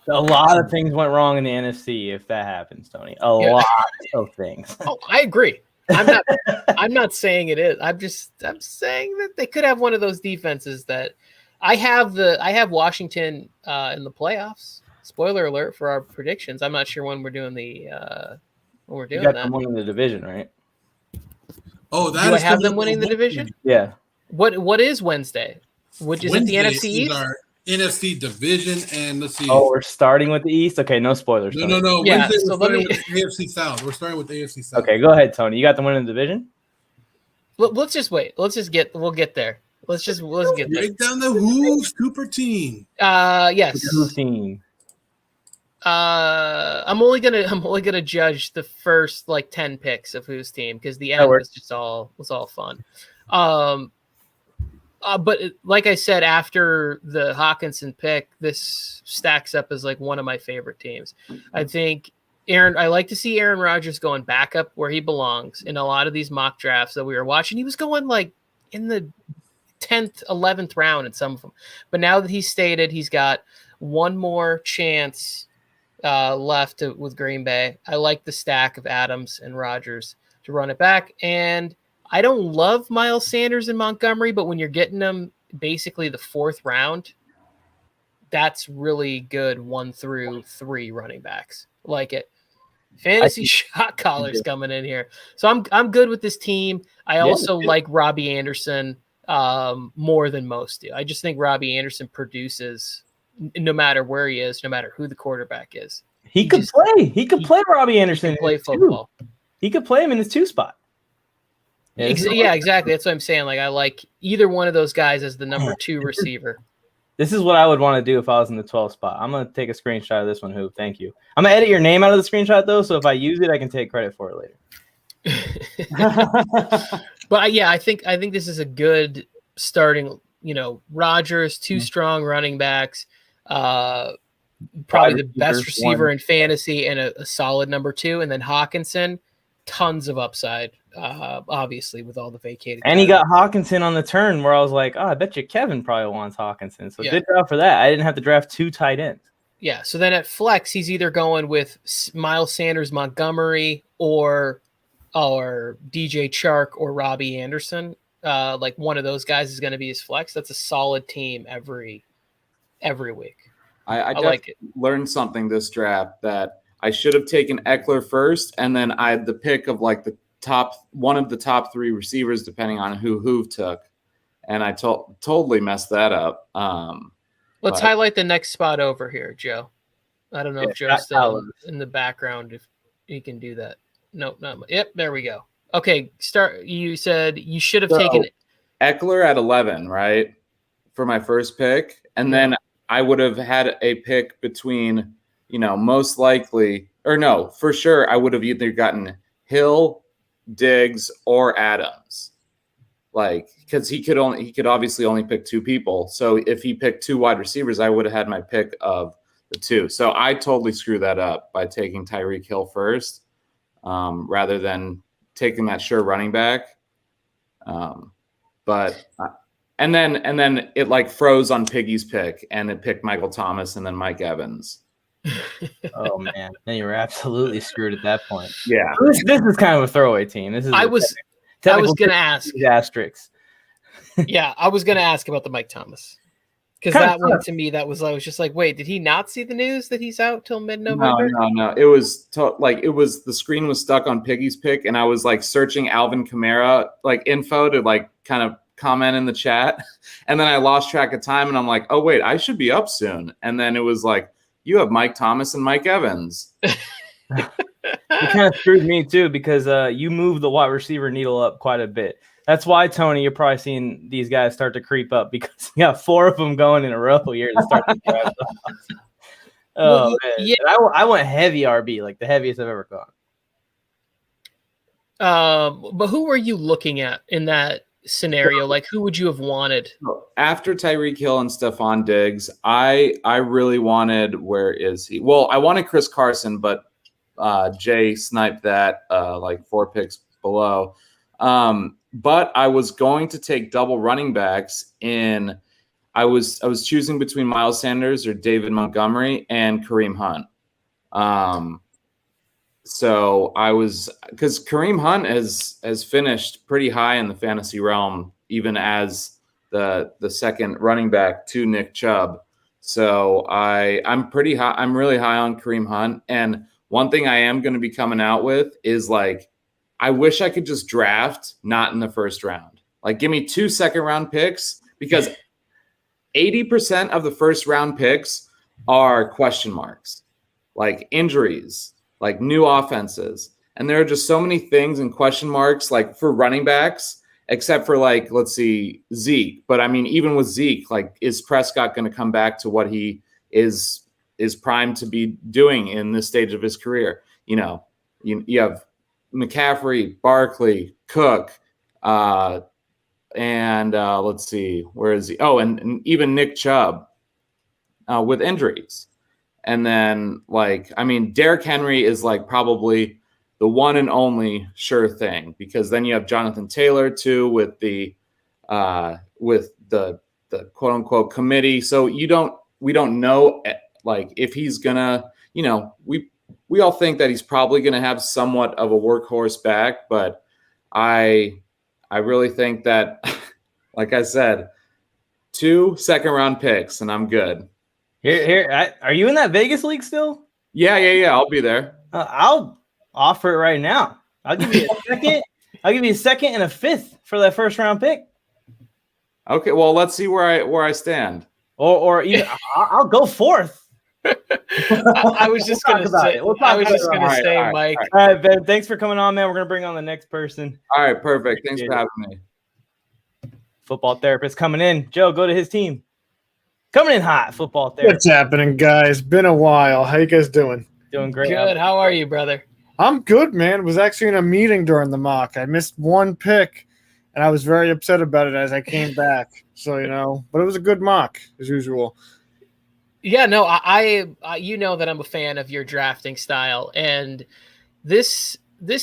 [SPEAKER 7] A lot of things went wrong in the NFC if that happens, Tony. A lot of things.
[SPEAKER 1] Oh, I agree. I'm not saying it is. I'm saying that they could have one of those defenses that I have Washington in the playoffs. Spoiler alert for our predictions. I'm not sure when we're doing you got
[SPEAKER 7] them winning the division, right?
[SPEAKER 5] Oh,
[SPEAKER 1] do I have them winning the division?
[SPEAKER 7] Yeah.
[SPEAKER 1] What is Wednesday? Which is
[SPEAKER 5] Wednesday
[SPEAKER 1] it the NFC East?
[SPEAKER 5] Our NFC division, and let's see.
[SPEAKER 7] Oh, we're starting with the East. Okay, no spoilers.
[SPEAKER 5] No.
[SPEAKER 1] Yeah,
[SPEAKER 5] Wednesday,
[SPEAKER 1] so
[SPEAKER 5] we're starting with AFC South. We're starting with the AFC South.
[SPEAKER 7] Okay, go ahead, Tony. You got them winning the division?
[SPEAKER 1] Let's just wait. We'll get there. Let's get there.
[SPEAKER 5] Break down the Who's Cooper team.
[SPEAKER 1] Yes.
[SPEAKER 7] Who's team?
[SPEAKER 1] I'm only gonna judge the first 10 picks of whose team because the end was all fun. But like I said, after the Hawkinson pick, this stacks up as one of my favorite teams. I think I like to see Aaron Rodgers going back up where he belongs in a lot of these mock drafts that we were watching. He was going in the 10th, 11th round in some of them. But now that he's stated he's got one more chance left with Green Bay, I like the stack of Adams and Rodgers to run it back. And I don't love Miles Sanders and Montgomery, but when you're getting them basically the 4th round, that's really good 1 through 3 running backs. Like it. Fantasy shot callers coming in here. So I'm good with this team. I also like Robbie Anderson more than most do. I just think Robbie Anderson produces no matter where he is, no matter who the quarterback is.
[SPEAKER 7] He could play Robbie Anderson.
[SPEAKER 1] He could play football.
[SPEAKER 7] He could play him in his 2 spot.
[SPEAKER 1] Yeah, exactly. That's what I'm saying. I like either one of those guys as the number 2 receiver.
[SPEAKER 7] This is what I would want to do if I was in the 12th spot. I'm going to take a screenshot of this one, Hoop. Thank you. I'm going to edit your name out of the screenshot, though, so if I use it, I can take credit for it later.
[SPEAKER 1] But yeah, I think this is a good starting, Rodgers, 2 strong running backs, probably the best receiver in fantasy and a solid number 2, and then Hawkinson, tons of upside, obviously with all the vacated.
[SPEAKER 7] And he got Hawkinson on the turn where I was like, I bet you Kevin probably wants Hawkinson. So good job for that. I didn't have to draft 2 tight ends.
[SPEAKER 1] Yeah, so then at flex, he's either going with Miles Sanders, Montgomery, or DJ Chark or Robbie Anderson. One of those guys is going to be his flex. That's a solid team every week.
[SPEAKER 9] I like it. Learned something this draft that I should have taken Eckler first, and then I had the pick of one of the top 3 receivers, depending on who Hoove took, and I totally messed that up.
[SPEAKER 1] Let's highlight the next spot over here, Joe. I don't know if Joe's still in the background, if he can do that. Nope, not. Yep, there we go. Okay, you said you should have taken
[SPEAKER 9] Eckler at 11, right, for my first pick, and then I would have had a pick between, most likely, or no, for sure, I would have either gotten Hill, Diggs, or Adams, because he could obviously only pick 2 people. So if he picked 2 wide receivers, I would have had my pick of the 2. So I totally screwed that up by taking Tyreek Hill first, rather than taking that sure running back. And then it froze on Piggy's pick, and it picked Michael Thomas and then Mike Evans.
[SPEAKER 7] Oh man, then you were absolutely screwed at that point.
[SPEAKER 9] Yeah,
[SPEAKER 7] this is kind of a throwaway team. This is.
[SPEAKER 1] I was going to ask
[SPEAKER 7] asterisks.
[SPEAKER 1] Yeah, I was going to ask about the Mike Thomas because that one to me I was just like, wait, did he not see the news that he's out till mid-November?
[SPEAKER 9] No. It was the screen was stuck on Piggy's pick, and I was searching Alvin Kamara info to kind of comment in the chat, and then I lost track of time, and I'm like, oh wait, I should be up soon, and then it was you have Mike Thomas and Mike Evans.
[SPEAKER 7] You kind of screwed me too because you moved the wide receiver needle up quite a bit. That's why, Tony, you're probably seeing these guys start to creep up because you got 4 of them going in a row here to start the draft. Oh, man.
[SPEAKER 1] Yeah.
[SPEAKER 7] I went heavy RB, like the heaviest I've ever gone.
[SPEAKER 1] But who were you looking at in that scenario? Like, who would you have wanted?
[SPEAKER 9] After Tyreek Hill and Stephon Diggs, I really wanted, where is he? Well, I wanted Chris Carson, but Jay sniped that like 4 picks below. But I was going to take double running backs in. I was choosing between Miles Sanders or David Montgomery and Kareem Hunt. So I was, because Kareem Hunt has finished pretty high in the fantasy realm, even as the second running back to Nick Chubb. So I'm pretty high. I'm really high on Kareem Hunt. And one thing I am going to be coming out with is like, I wish I could just draft not in the first round. Like, give me 2 second-round picks, because 80% of the first-round picks are question marks, like injuries, like new offenses. And there are just so many things and question marks, like for running backs, except for like, let's see, Zeke. But I mean, even with Zeke, like, is Prescott going to come back to what he is primed to be doing in this stage of his career? You know, you have McCaffrey, Barkley, Cook, and let's see, where is he? Oh, and even Nick Chubb with injuries. And then, like, I mean, Derrick Henry is like probably the one and only sure thing, because then you have Jonathan Taylor too with the quote unquote committee. So we don't know like if he's gonna, you know, we all think that he's probably gonna have somewhat of a workhorse back, but I really think that, like I said, 2 second-round picks and I'm good.
[SPEAKER 7] Are you in that Vegas league still?
[SPEAKER 9] Yeah. I'll be there.
[SPEAKER 7] I'll offer it right now. I'll give you a second. I'll give you a second and a 5th for that first-round pick.
[SPEAKER 9] Okay, well, let's see where I stand.
[SPEAKER 7] Or even I'll go 4th.
[SPEAKER 1] I was just gonna say. Mike.
[SPEAKER 7] All right, Ben. Thanks for coming on, man. We're gonna bring on the next person.
[SPEAKER 9] All right, perfect. Thanks for having me.
[SPEAKER 7] Football therapist coming in. Joe, go to his team. Coming in hot, football therapist.
[SPEAKER 10] What's happening, guys? Been a while. How you guys doing?
[SPEAKER 7] Doing great.
[SPEAKER 1] Good. How are you, brother?
[SPEAKER 10] I'm good, man. Was actually in a meeting during the mock. I missed 1 pick, and I was very upset about it as I came back. So, you know, but it was a good mock as usual.
[SPEAKER 1] Yeah, no, I you know that I'm a fan of your drafting style, and this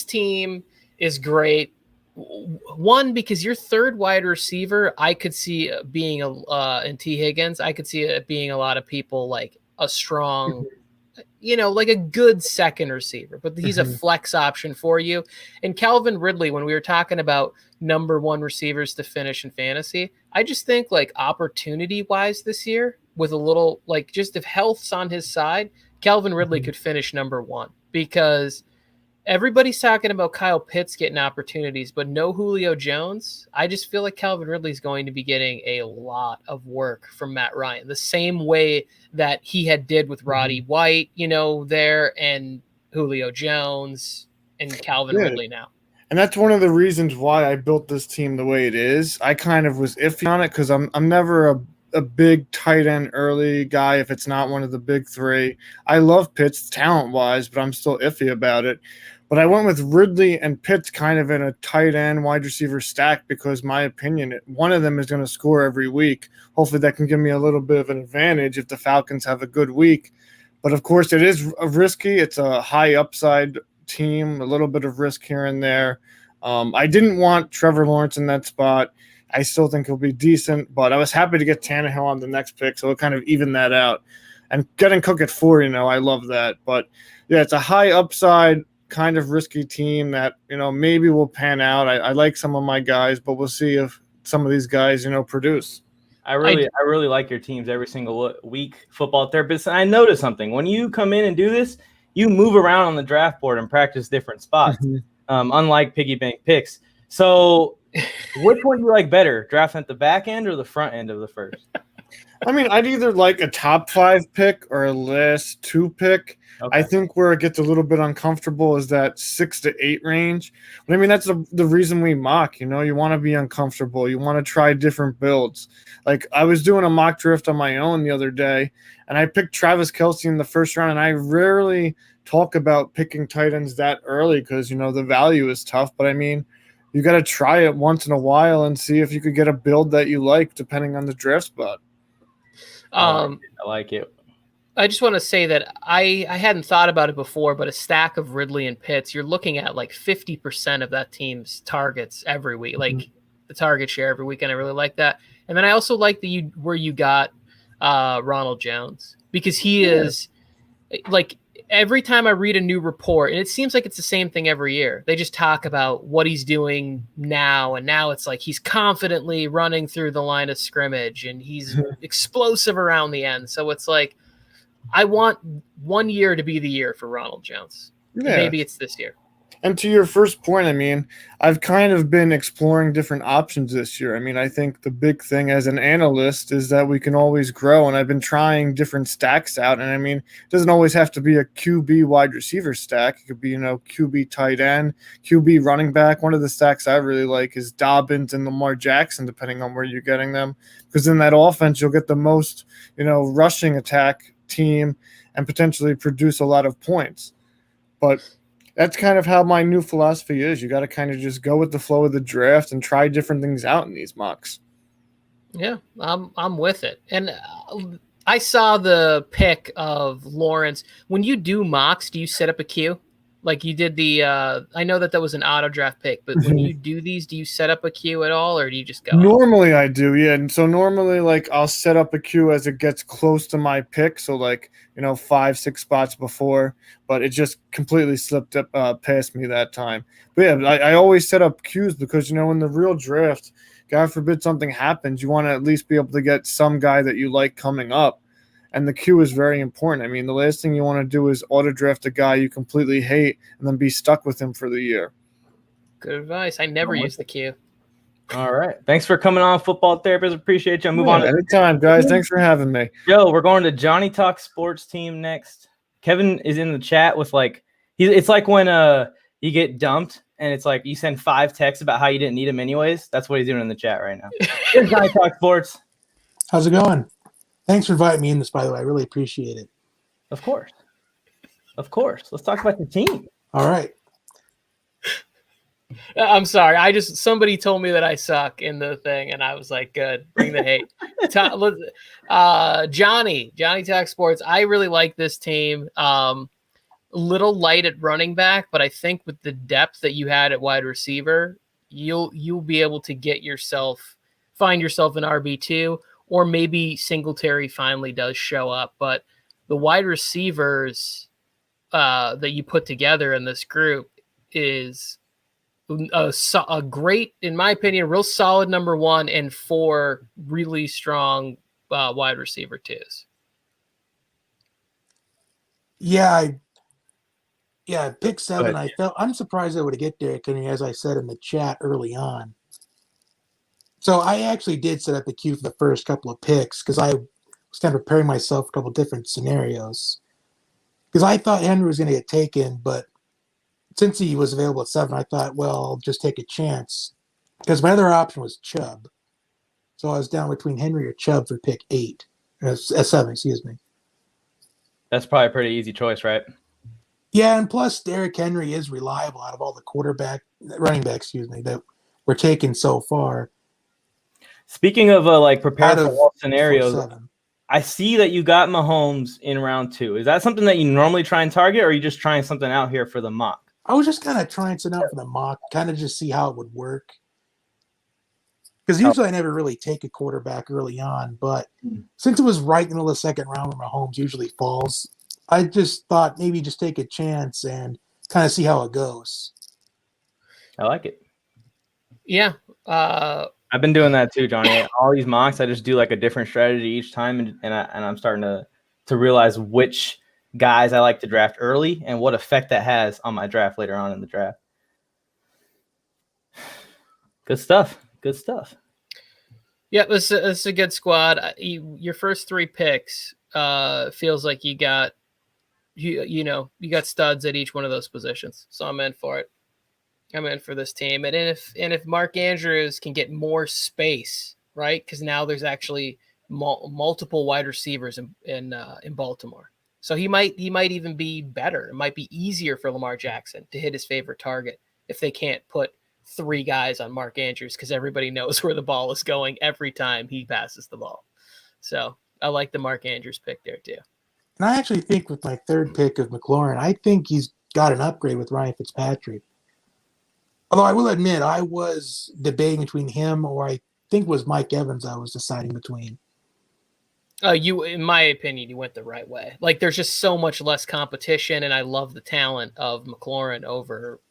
[SPEAKER 1] team is great. One, because your third wide receiver, I could see being in T. Higgins, I could see it being a lot of people like a strong, you know, like a good second receiver, but he's a flex option for you. And Calvin Ridley, when we were talking about number 1 receivers to finish in fantasy, I just think like opportunity wise this year, with a little, like, just if health's on his side, Calvin Ridley could finish number 1, because everybody's talking about Kyle Pitts getting opportunities, but no Julio Jones. I just feel like Calvin Ridley's going to be getting a lot of work from Matt Ryan, the same way that he did with Roddy White, you know, there, and Julio Jones and Calvin Ridley now.
[SPEAKER 10] And that's one of the reasons why I built this team the way it is. I kind of was iffy on it because I'm never a big tight end early guy if it's not one of the big 3. I love Pitts talent-wise, but I'm still iffy about it. But I went with Ridley and Pitts kind of in a tight end wide receiver stack because, my opinion, one of them is going to score every week. Hopefully that can give me a little bit of an advantage if the Falcons have a good week. But, of course, it is risky. It's a high upside team, a little bit of risk here and there. I didn't want Trevor Lawrence in that spot. I still think he'll be decent, but I was happy to get Tannehill on the next pick, so it kind of evened that out. And getting Cook at 4, you know, I love that. But, yeah, it's a high upside, kind of risky team that, you know, maybe will pan out. I like some of my guys, but we'll see if some of these guys, you know, produce.
[SPEAKER 7] I really like your teams every single week, football therapist. And I noticed something. When you come in and do this, you move around on the draft board and practice different spots, unlike piggy bank picks. So which one do you like better, drafting at the back end or the front end of the first?
[SPEAKER 10] I mean, I'd either like a top 5 pick or a last 2 pick.
[SPEAKER 7] Okay.
[SPEAKER 10] I think where it gets a little bit uncomfortable is that 6 to 8 range. But I mean, that's the reason we mock. You know, you want to be uncomfortable. You want to try different builds. Like I was doing a mock drift on my own the other day, and I picked Travis Kelce in the first round. And I rarely talk about picking tight ends that early because you know the value is tough. But I mean, you got to try it once in a while and see if you could get a build that you like, depending on the draft spot.
[SPEAKER 7] I like it.
[SPEAKER 1] I just want to say that I hadn't thought about it before, but a stack of Ridley and Pitts, you're looking at like 50% of that team's targets every week, like the target share every week, and I really like that. And then I also like where you got Ronald Jones, because he is like every time I read a new report, and it seems like it's the same thing every year, they just talk about what he's doing now. And now it's like he's confidently running through the line of scrimmage and he's explosive around the end. So it's like, I want one year to be the year for Ronald Jones.
[SPEAKER 10] Yeah.
[SPEAKER 1] Maybe it's this year.
[SPEAKER 10] And to your first point, I mean, I've kind of been exploring different options this year. I mean, I think the big thing as an analyst is that we can always grow, and I've been trying different stacks out. And I mean, it doesn't always have to be a QB wide receiver stack. It could be, you know, QB tight end, QB running back. One of the stacks I really like is Dobbins and Lamar Jackson, depending on where you're getting them. Because in that offense, you'll get the most, you know, rushing attack team and potentially produce a lot of points. But that's kind of how my new philosophy is. You got to kind of just go with the flow of the draft and try different things out in these mocks.
[SPEAKER 1] Yeah, I'm with it. And I saw the pick of Lawrence. When you do mocks, do you set up a queue? Like you did the I know that was an auto draft pick, but when you do these, do you set up a queue at all, or do you just go?
[SPEAKER 10] Normally I do, yeah. And so normally like I'll set up a queue as it gets close to my pick. So like, you know, 5-6 spots before, but it just completely slipped up past me that time. But yeah, I always set up queues because, you know, in the real draft, God forbid something happens, you want to at least be able to get some guy that you like coming up. And the queue is very important. I mean, the last thing you want to do is auto draft a guy you completely hate and then be stuck with him for the year.
[SPEAKER 1] Good advice. I never use the queue.
[SPEAKER 7] All right. Thanks for coming on, Football Therapist. Appreciate you. Move on.
[SPEAKER 10] Anytime, guys. Thanks for having me.
[SPEAKER 7] Yo, we're going to Johnny Talk Sports Team next. Kevin is in the chat with like, it's like when you get dumped and it's like you send 5 texts about how you didn't need him anyways. That's what he's doing in the chat right now. Here's Johnny Talk Sports.
[SPEAKER 11] How's it going? Thanks for inviting me in this, by the way. I really appreciate it.
[SPEAKER 7] Of course. Of course. Let's talk about the team.
[SPEAKER 11] All right.
[SPEAKER 1] I'm sorry. Somebody told me that I suck in the thing, and I was like, good. Bring the hate. Johnny Talk Sports. I really like this team. Little light at running back, but I think with the depth that you had at wide receiver, you'll be able to find yourself an RB2. Or maybe Singletary finally does show up. But the wide receivers that you put together in this group is a great, in my opinion, real solid number 1 and 4 really strong wide receiver twos.
[SPEAKER 11] Yeah, pick 7. I'm surprised I would have get there, as I said in the chat early on. So I actually did set up a queue for the first couple of picks because I was kind of preparing myself for a couple of different scenarios. Because I thought Henry was going to get taken, but since he was available at 7, I thought, well, I'll just take a chance. Because my other option was Chubb. So I was down between Henry or Chubb for pick 8. 7, excuse me.
[SPEAKER 7] That's probably a pretty easy choice, right?
[SPEAKER 11] Yeah, and plus Derrick Henry is reliable out of all the running backs, that we're taking so far.
[SPEAKER 7] Speaking of prepared for all scenarios, I see that you got Mahomes in round 2. Is that something that you normally try and target, or are you just trying something out here for the mock?
[SPEAKER 11] I was just kind of trying something out for the mock, kind of just see how it would work. Because usually I never really take a quarterback early on, but since it was right in the middle of the second round where Mahomes usually falls, I just thought maybe just take a chance and kind of see how it goes.
[SPEAKER 7] I like it.
[SPEAKER 1] Yeah.
[SPEAKER 7] I've been doing that too, Johnny. All these mocks, I just do like a different strategy each time, and I'm starting to realize which guys I like to draft early and what effect that has on my draft later on in the draft. Good stuff.
[SPEAKER 1] Yeah, this is a good squad. Your first 3 picks feels like you got studs at each one of those positions. So I'm in for it. I'm in for this team. And if Mark Andrews can get more space, right? Because now there's actually multiple wide receivers in Baltimore. So he might even be better. It might be easier for Lamar Jackson to hit his favorite target if they can't put 3 guys on Mark Andrews, because everybody knows where the ball is going every time he passes the ball. So I like the Mark Andrews pick there too.
[SPEAKER 11] And I actually think with my 3rd pick of McLaurin, I think he's got an upgrade with Ryan Fitzpatrick. Although I will admit, I was debating between him or I think it was Mike Evans I was deciding between.
[SPEAKER 1] In my opinion, you went the right way. Like, there's just so much less competition, and I love the talent of McLaurin over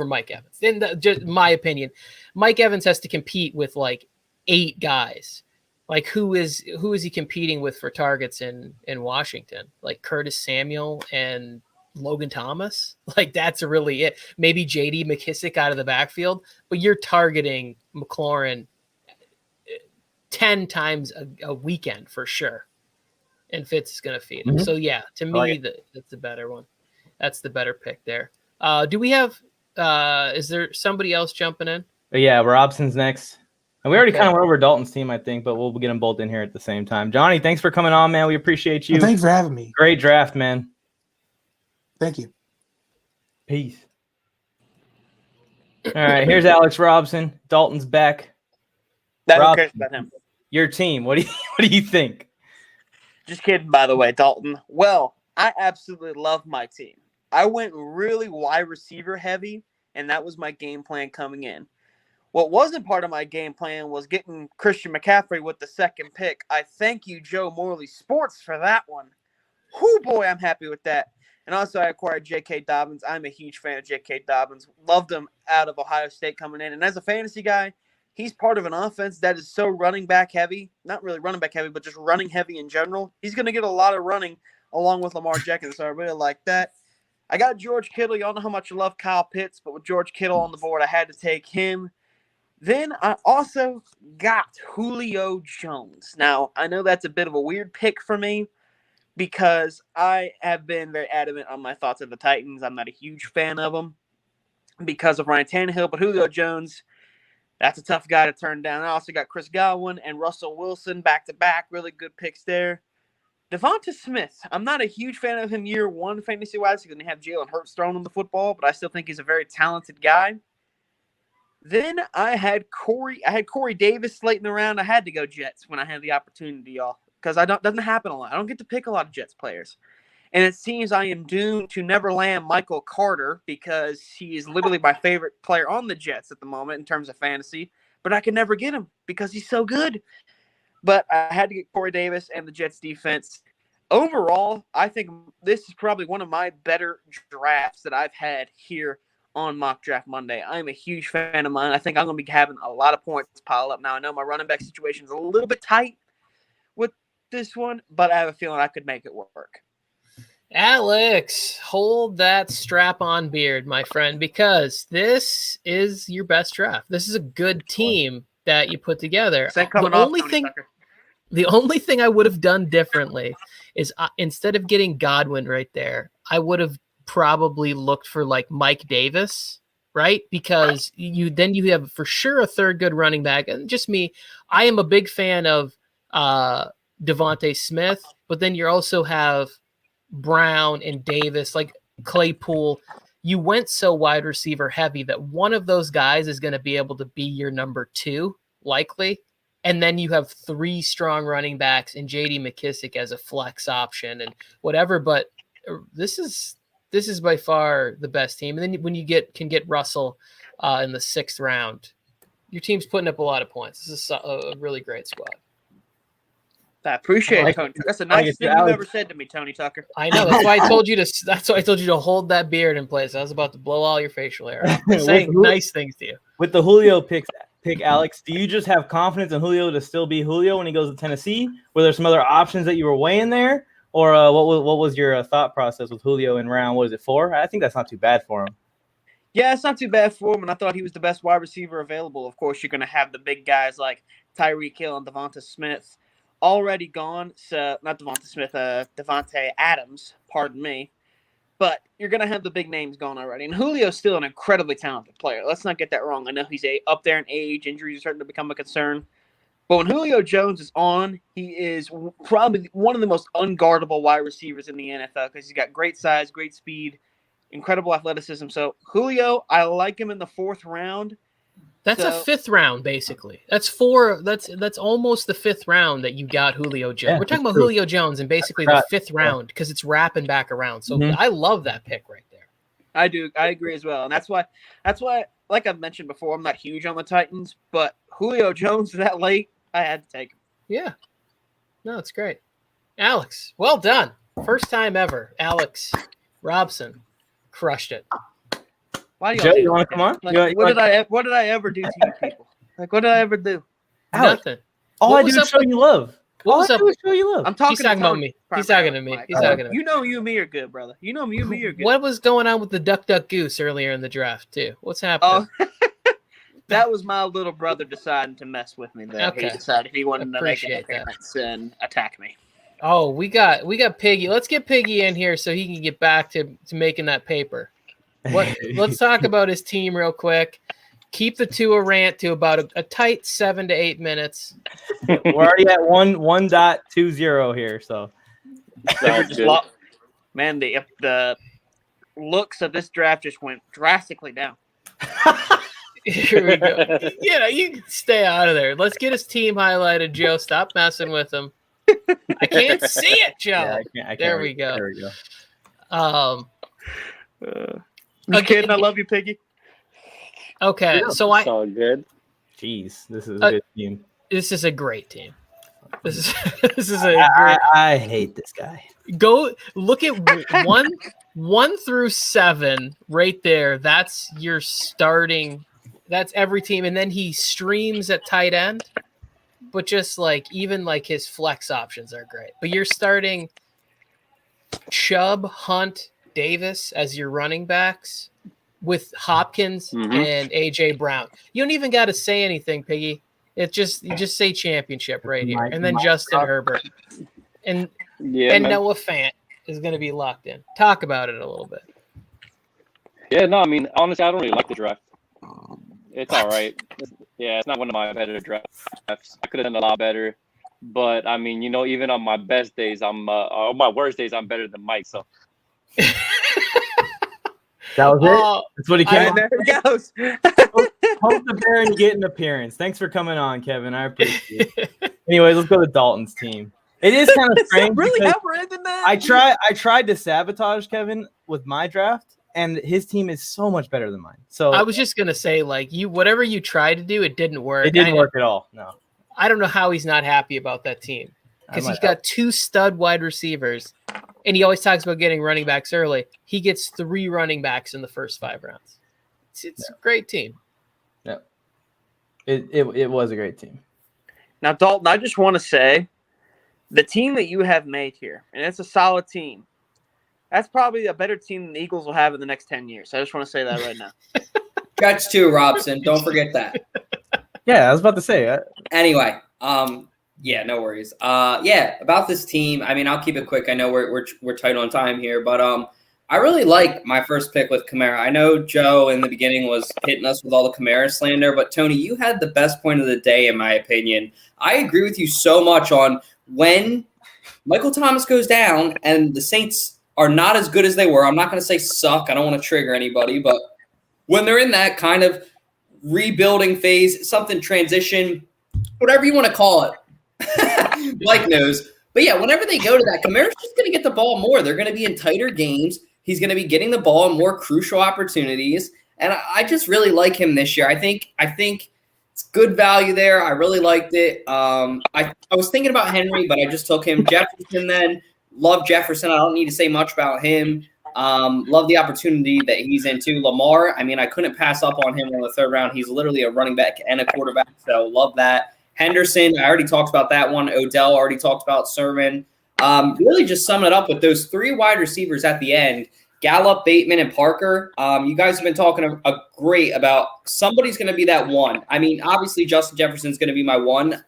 [SPEAKER 1] Mike Evans. In just my opinion, Mike Evans has to compete with like 8 guys. Like, who is he competing with for targets in Washington? Like Curtis Samuel and Logan Thomas? Like, that's really it. Maybe J.D. McKissick out of the backfield, but you're targeting McLaurin 10 times a weekend for sure. And Fitz is going to feed him. So yeah, to me, that's the better one. That's the better pick there. Do we have, is there somebody else jumping in?
[SPEAKER 7] Yeah, Robson's next. And we already kind of went over Dalton's team, I think, but we'll get them both in here at the same time. Johnny, thanks for coming on, man. We appreciate you.
[SPEAKER 11] Well, thanks for having me.
[SPEAKER 7] Great draft, man.
[SPEAKER 11] Thank you.
[SPEAKER 7] Peace. All right, here's Alex Robson. Dalton's back.
[SPEAKER 8] Who cares about him?
[SPEAKER 7] Your team. What do you think?
[SPEAKER 8] Just kidding, by the way, Dalton. Well, I absolutely love my team. I went really wide receiver heavy, and that was my game plan coming in. What wasn't part of my game plan was getting Christian McCaffrey with the 2nd pick. I thank you, Joe Morley Sports, for that one. Whoo, boy, I'm happy with that. And also, I acquired J.K. Dobbins. I'm a huge fan of J.K. Dobbins. Loved him out of Ohio State coming in. And as a fantasy guy, he's part of an offense that is so running back heavy. Not really running back heavy, but just running heavy in general. He's going to get a lot of running along with Lamar Jackson, so I really like that. I got George Kittle. Y'all know how much I love Kyle Pitts, but with George Kittle on the board, I had to take him. Then I also got Julio Jones. Now, I know that's a bit of a weird pick for me because I have been very adamant on my thoughts of the Titans. I'm not a huge fan of them because of Ryan Tannehill, but Julio Jones, that's a tough guy to turn down. I also got Chris Godwin and Russell Wilson back-to-back. Really good picks there. Devonta Smith, I'm not a huge fan of him year 1 fantasy-wise. He's going to have Jalen Hurts throwing him the football, but I still think he's a very talented guy. Then I had Corey Davis slating around. I had to go Jets when I had the opportunity, y'all, because doesn't happen a lot. I don't get to pick a lot of Jets players. And it seems I am doomed to never land Michael Carter because he is literally my favorite player on the Jets at the moment in terms of fantasy. But I can never get him because he's so good. But I had to get Corey Davis and the Jets defense. Overall, I think this is probably one of my better drafts that I've had here on Mock Draft Monday. I'm a huge fan of mine. I think I'm going to be having a lot of points pile up. Now, I know my running back situation is a little bit tight with this one, but I have a feeling I could make it work.
[SPEAKER 1] Alex, hold that strap-on beard, my friend, because this is your best draft. This is a good team that you put together. The only thing I would have done differently is instead of getting Godwin right there, I would have probably looked for like Mike Davis, right? Because you have for sure a 3rd good running back. And just me, I am a big fan of Devontae Smith, but then you also have Brown and Davis, like Claypool. You went so wide receiver heavy that one of those guys is going to be able to be your number 2, likely. And then you have 3 strong running backs and J.D. McKissick as a flex option and whatever. But this is by far the best team. And then when you can get Russell in the 6th round, your team's putting up a lot of points. This is a really great squad.
[SPEAKER 8] I appreciate it, Tony. That's the nicest thing you've ever said to me, Tony Tucker.
[SPEAKER 1] I know. That's why I told you to. That's why I told you to hold that beard in place. I was about to blow all your facial hair out. Saying nice things to you.
[SPEAKER 7] With the Julio pick, Alex, do you just have confidence in Julio to still be Julio when he goes to Tennessee? Were there some other options that you were weighing there, or what was your thought process with Julio in round? What is it, 4? I think that's not too bad for him.
[SPEAKER 8] Yeah, it's not too bad for him, and I thought he was the best wide receiver available. Of course, you're going to have the big guys like Tyreek Hill and Devonta Smith already gone. So not Devonta Smith, Devontae Adams, pardon me. But you're going to have the big names gone already. And Julio's still an incredibly talented player. Let's not get that wrong. I know he's up there in age. Injuries are starting to become a concern. But when Julio Jones is on, he is probably one of the most unguardable wide receivers in the NFL because he's got great size, great speed, incredible athleticism. So Julio, I like him in the 4th round.
[SPEAKER 1] That's a 5th round, basically. That's almost the 5th round that you got Julio Jones.
[SPEAKER 7] Yeah,
[SPEAKER 1] We're talking about
[SPEAKER 7] true.
[SPEAKER 1] Julio Jones and basically the 5th round because it's wrapping back around. So I love that pick right there.
[SPEAKER 8] I do. I agree as well. And that's why, like I've mentioned before, I'm not huge on the Titans, but Julio Jones that late, I had to take him.
[SPEAKER 1] Yeah. No, it's great. Alex, well done. First time ever. Alex Robson crushed it.
[SPEAKER 8] Why
[SPEAKER 7] Joe, you want to come on?
[SPEAKER 8] Like, what did I ever do to you people? Like, what did I ever do?
[SPEAKER 7] Alex,
[SPEAKER 1] Nothing.
[SPEAKER 7] all I do is show you love.
[SPEAKER 1] What
[SPEAKER 7] All
[SPEAKER 1] was
[SPEAKER 7] I
[SPEAKER 1] up?
[SPEAKER 7] do is show you love.
[SPEAKER 8] I'm talking.
[SPEAKER 1] He's talking about me. He's talking to me. He's talking to me.
[SPEAKER 8] You know, you and me are good, brother. You know, you and me are good.
[SPEAKER 1] What was going on with the Duck Duck Goose earlier in the draft, too? What's happening?
[SPEAKER 8] That was my little brother deciding to mess with me there.
[SPEAKER 1] Okay.
[SPEAKER 8] He decided he wanted to make an
[SPEAKER 1] Appreciate that.
[SPEAKER 8] appearance and attack me.
[SPEAKER 1] Oh, we got Piggy. Let's get Piggy in here so he can get back to making that paper. Let's talk about his team real quick. Keep the Tua rant to about a tight 7 to 8 minutes.
[SPEAKER 7] We're already at 1.20 here, so
[SPEAKER 8] Man, the looks of this draft just went drastically down.
[SPEAKER 1] Here we go. You can stay out of there. Let's get his team highlighted, Joe. Stop messing with him. I can't see it, Joe.
[SPEAKER 7] Yeah, I can't
[SPEAKER 1] There we go.
[SPEAKER 7] There we go.
[SPEAKER 8] Just kidding. I love you, Piggy.
[SPEAKER 1] Okay, so
[SPEAKER 12] It's all good.
[SPEAKER 7] Jeez, this is a good team.
[SPEAKER 1] This is a great team. This is a great.
[SPEAKER 7] I hate this guy.
[SPEAKER 1] Go look at 1 through 7 right there. That's your starting. That's every team, and then he streams at tight end. But just even his flex options are great. But you're starting Chubb, Hunt, Davis as your running backs with Hopkins and AJ Brown. You don't even got to say anything, Piggy. You just say championship right here, and then Justin Herbert and Noah Fant is going to be locked in. Talk about it a little bit.
[SPEAKER 12] Yeah, no, I mean, honestly, I don't really like the draft. It's all right. Yeah, it's not one of my better drafts. I could have done a lot better. But, I mean, even on my best days, on my worst days, I'm better than Mike. So
[SPEAKER 7] that was it. That's what he came.
[SPEAKER 8] There he goes.
[SPEAKER 7] Hope the bear and get an appearance. Thanks for coming on, Kevin. I appreciate it. Anyways, let's go to Dalton's team. It is kind of strange.
[SPEAKER 8] Really ever ended that?
[SPEAKER 7] I tried to sabotage Kevin with my draft, and his team is so much better than mine. So
[SPEAKER 1] I was just gonna say, whatever you tried to do, it didn't work.
[SPEAKER 7] It didn't work at all. No.
[SPEAKER 1] I don't know how he's not happy about that team because he's got 2 stud wide receivers, and he always talks about getting running backs early. He gets 3 running backs in the first 5 rounds. It's a great team.
[SPEAKER 7] Yeah, it was a great team.
[SPEAKER 8] Now, Dalton, I just want to say, the team that you have made here, and it's a solid team. That's probably a better team than the Eagles will have in the next 10 years. I just want to say that right now.
[SPEAKER 6] Jets too, Robson. Don't forget that.
[SPEAKER 7] Yeah, I was about to say.
[SPEAKER 6] Anyway, yeah, no worries. Yeah, about this team. I mean, I'll keep it quick. I know we're tight on time here, but I really like my first pick with Kamara. I know Joe in the beginning was hitting us with all the Kamara slander, but Tony, you had the best point of the day, in my opinion. I agree with you so much on when Michael Thomas goes down and the Saints are not as good as they were. I'm not going to say suck. I don't want to trigger anybody, but when they're in that kind of rebuilding phase, something transition, whatever you want to call it, Mike knows. But yeah, whenever they go to that, Kamara's just going to get the ball more. They're going to be in tighter games. He's going to be getting the ball in more crucial opportunities. And I just really like him this year. I think it's good value there. I really liked it. I was thinking about Henry, but I just took him. Jefferson then. Love Jefferson. I don't need to say much about him. Love the opportunity that he's into. Lamar, I mean, I couldn't pass up on him in the 3rd round. He's literally a running back and a quarterback, so love that. Henderson, I already talked about that one. Odell, already talked about Sermon. Really just summing it up with those 3 wide receivers at the end Gallup, Bateman, and Parker. You guys have been talking great about somebody's going to be that one. I mean, obviously Justin Jefferson's going to be my one.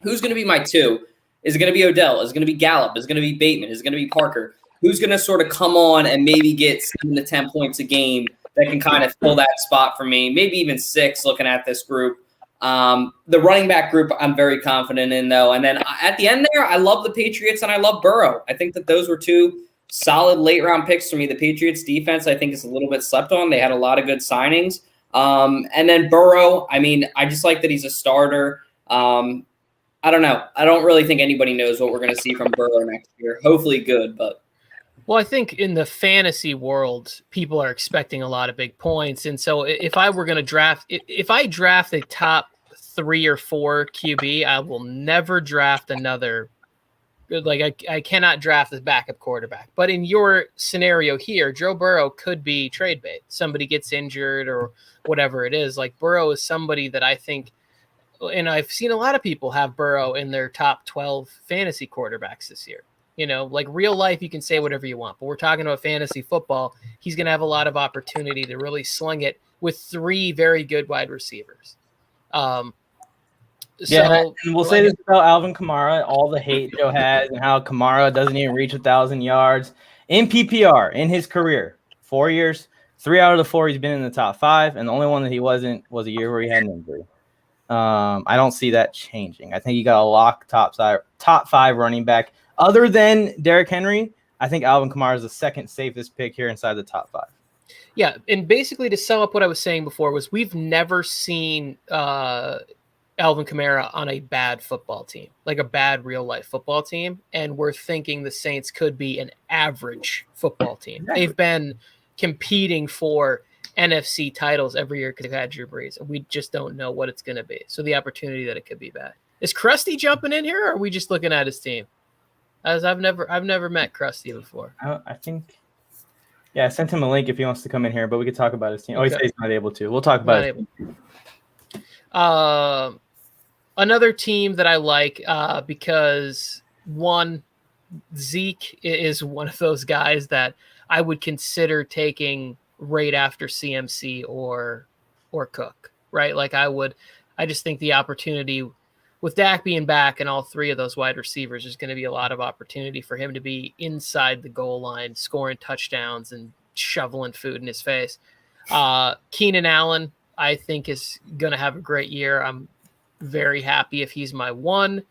[SPEAKER 6] Who's going to be my two? Is it going to be Odell? Is it going to be Gallup? Is it going to be Bateman? Is it going to be Parker? Who's going to sort of come on and maybe get 7 to 10 points a game that can kind of fill that spot for me? Maybe even 6 looking at this group. The running back group I'm very confident in, though. And then at the end there, I love the Patriots and I love Burrow. I think that those were 2 solid late-round picks for me. The Patriots defense, I think, is a little bit slept on. They had a lot of good signings. And then Burrow, I mean, I just like that he's a starter. I don't know. I don't really think anybody knows what we're going to see from Burrow next year. Hopefully good, but.
[SPEAKER 1] Well, I think in the fantasy world, people are expecting a lot of big points. And so if I were going to draft, if I draft a top 3 or 4 QB, I will never draft another. Like I cannot draft this backup quarterback. But in your scenario here, Joe Burrow could be trade bait. Somebody gets injured or whatever it is. Like Burrow is somebody that I think, and I've seen a lot of people have Burrow in their top 12 fantasy quarterbacks this year. You know, like real life, you can say whatever you want, but we're talking about fantasy football. He's going to have a lot of opportunity to really sling it with 3 very good wide receivers.
[SPEAKER 7] And we'll say this about Alvin Kamara, all the hate Joe has and how Kamara doesn't even reach 1,000 yards in PPR in his career. 4 years, 3 out of the 4 he's been in the top 5, and the only one that he wasn't was a year where he had an injury. I don't see that changing. I think you got a lock top 5 running back. Other than Derrick Henry, I think Alvin Kamara is the second safest pick here inside the top 5.
[SPEAKER 1] Yeah, and basically to sum up what I was saying before was we've never seen Alvin Kamara on a bad football team, like a bad real-life football team, and we're thinking the Saints could be an average football team. Exactly. They've been competing for NFC titles every year because they've had Drew Brees. We just don't know what it's going to be. So the opportunity that it could be bad. Is Krusty jumping in here, or are we just looking at his team? As I've never met Krusty before.
[SPEAKER 7] I think, I sent him a link if he wants to come in here, but we could talk about his team. Okay. Oh, he said he's not able to. We'll talk about it.
[SPEAKER 1] Another team that I like because one, Zeke is one of those guys that I would consider taking right after CMC or Cook, right? Like I just think the opportunity with Dak being back and all 3 of those wide receivers, there's going to be a lot of opportunity for him to be inside the goal line, scoring touchdowns and shoveling food in his face. Keenan Allen, I think, is going to have a great year. I'm very happy if he's my 1.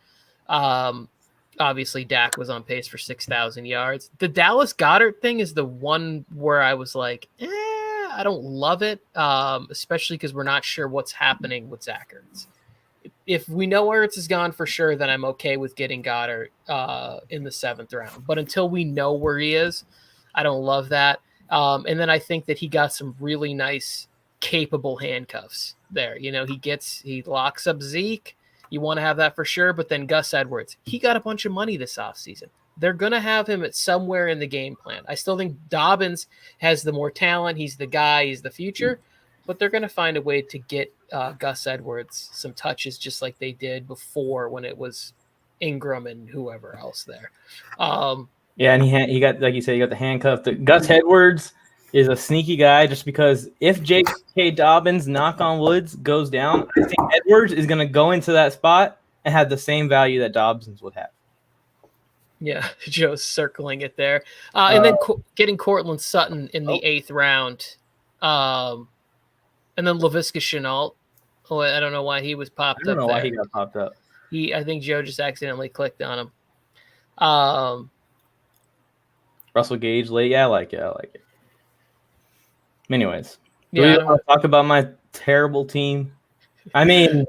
[SPEAKER 1] Obviously, Dak was on pace for 6,000 yards. The Dallas Goedert thing is the one where I was like, I don't love it, especially because we're not sure what's happening with Zach Ertz. If we know Ertz is gone for sure, then I'm okay with getting Goddard in the 7th round. But until we know where he is, I don't love that. And then I think that he got some really nice, capable handcuffs there. You know, he locks up Zeke. You want to have that for sure. But then Gus Edwards, he got a bunch of money this offseason. They're going to have him at somewhere in the game plan. I still think Dobbins has the more talent. He's the guy. He's the future. But they're going to find a way to get Gus Edwards some touches just like they did before when it was Ingram and whoever else there.
[SPEAKER 7] And he got, like you said, he got the handcuff. Gus Edwards is a sneaky guy just because if J.K. Dobbins, knock on woods, goes down, I think Edwards is going to go into that spot and have the same value that Dobbins would have.
[SPEAKER 1] Yeah, Joe's circling it there. And then getting Cortland Sutton in the 8th round. And then Laviska Shenault. Oh, I don't know why he was popped up. I don't know why
[SPEAKER 7] he got popped up.
[SPEAKER 1] I think Joe just accidentally clicked on him.
[SPEAKER 7] Russell Gage late. Yeah, I like it. Anyways, do we want to talk about my terrible team? I mean,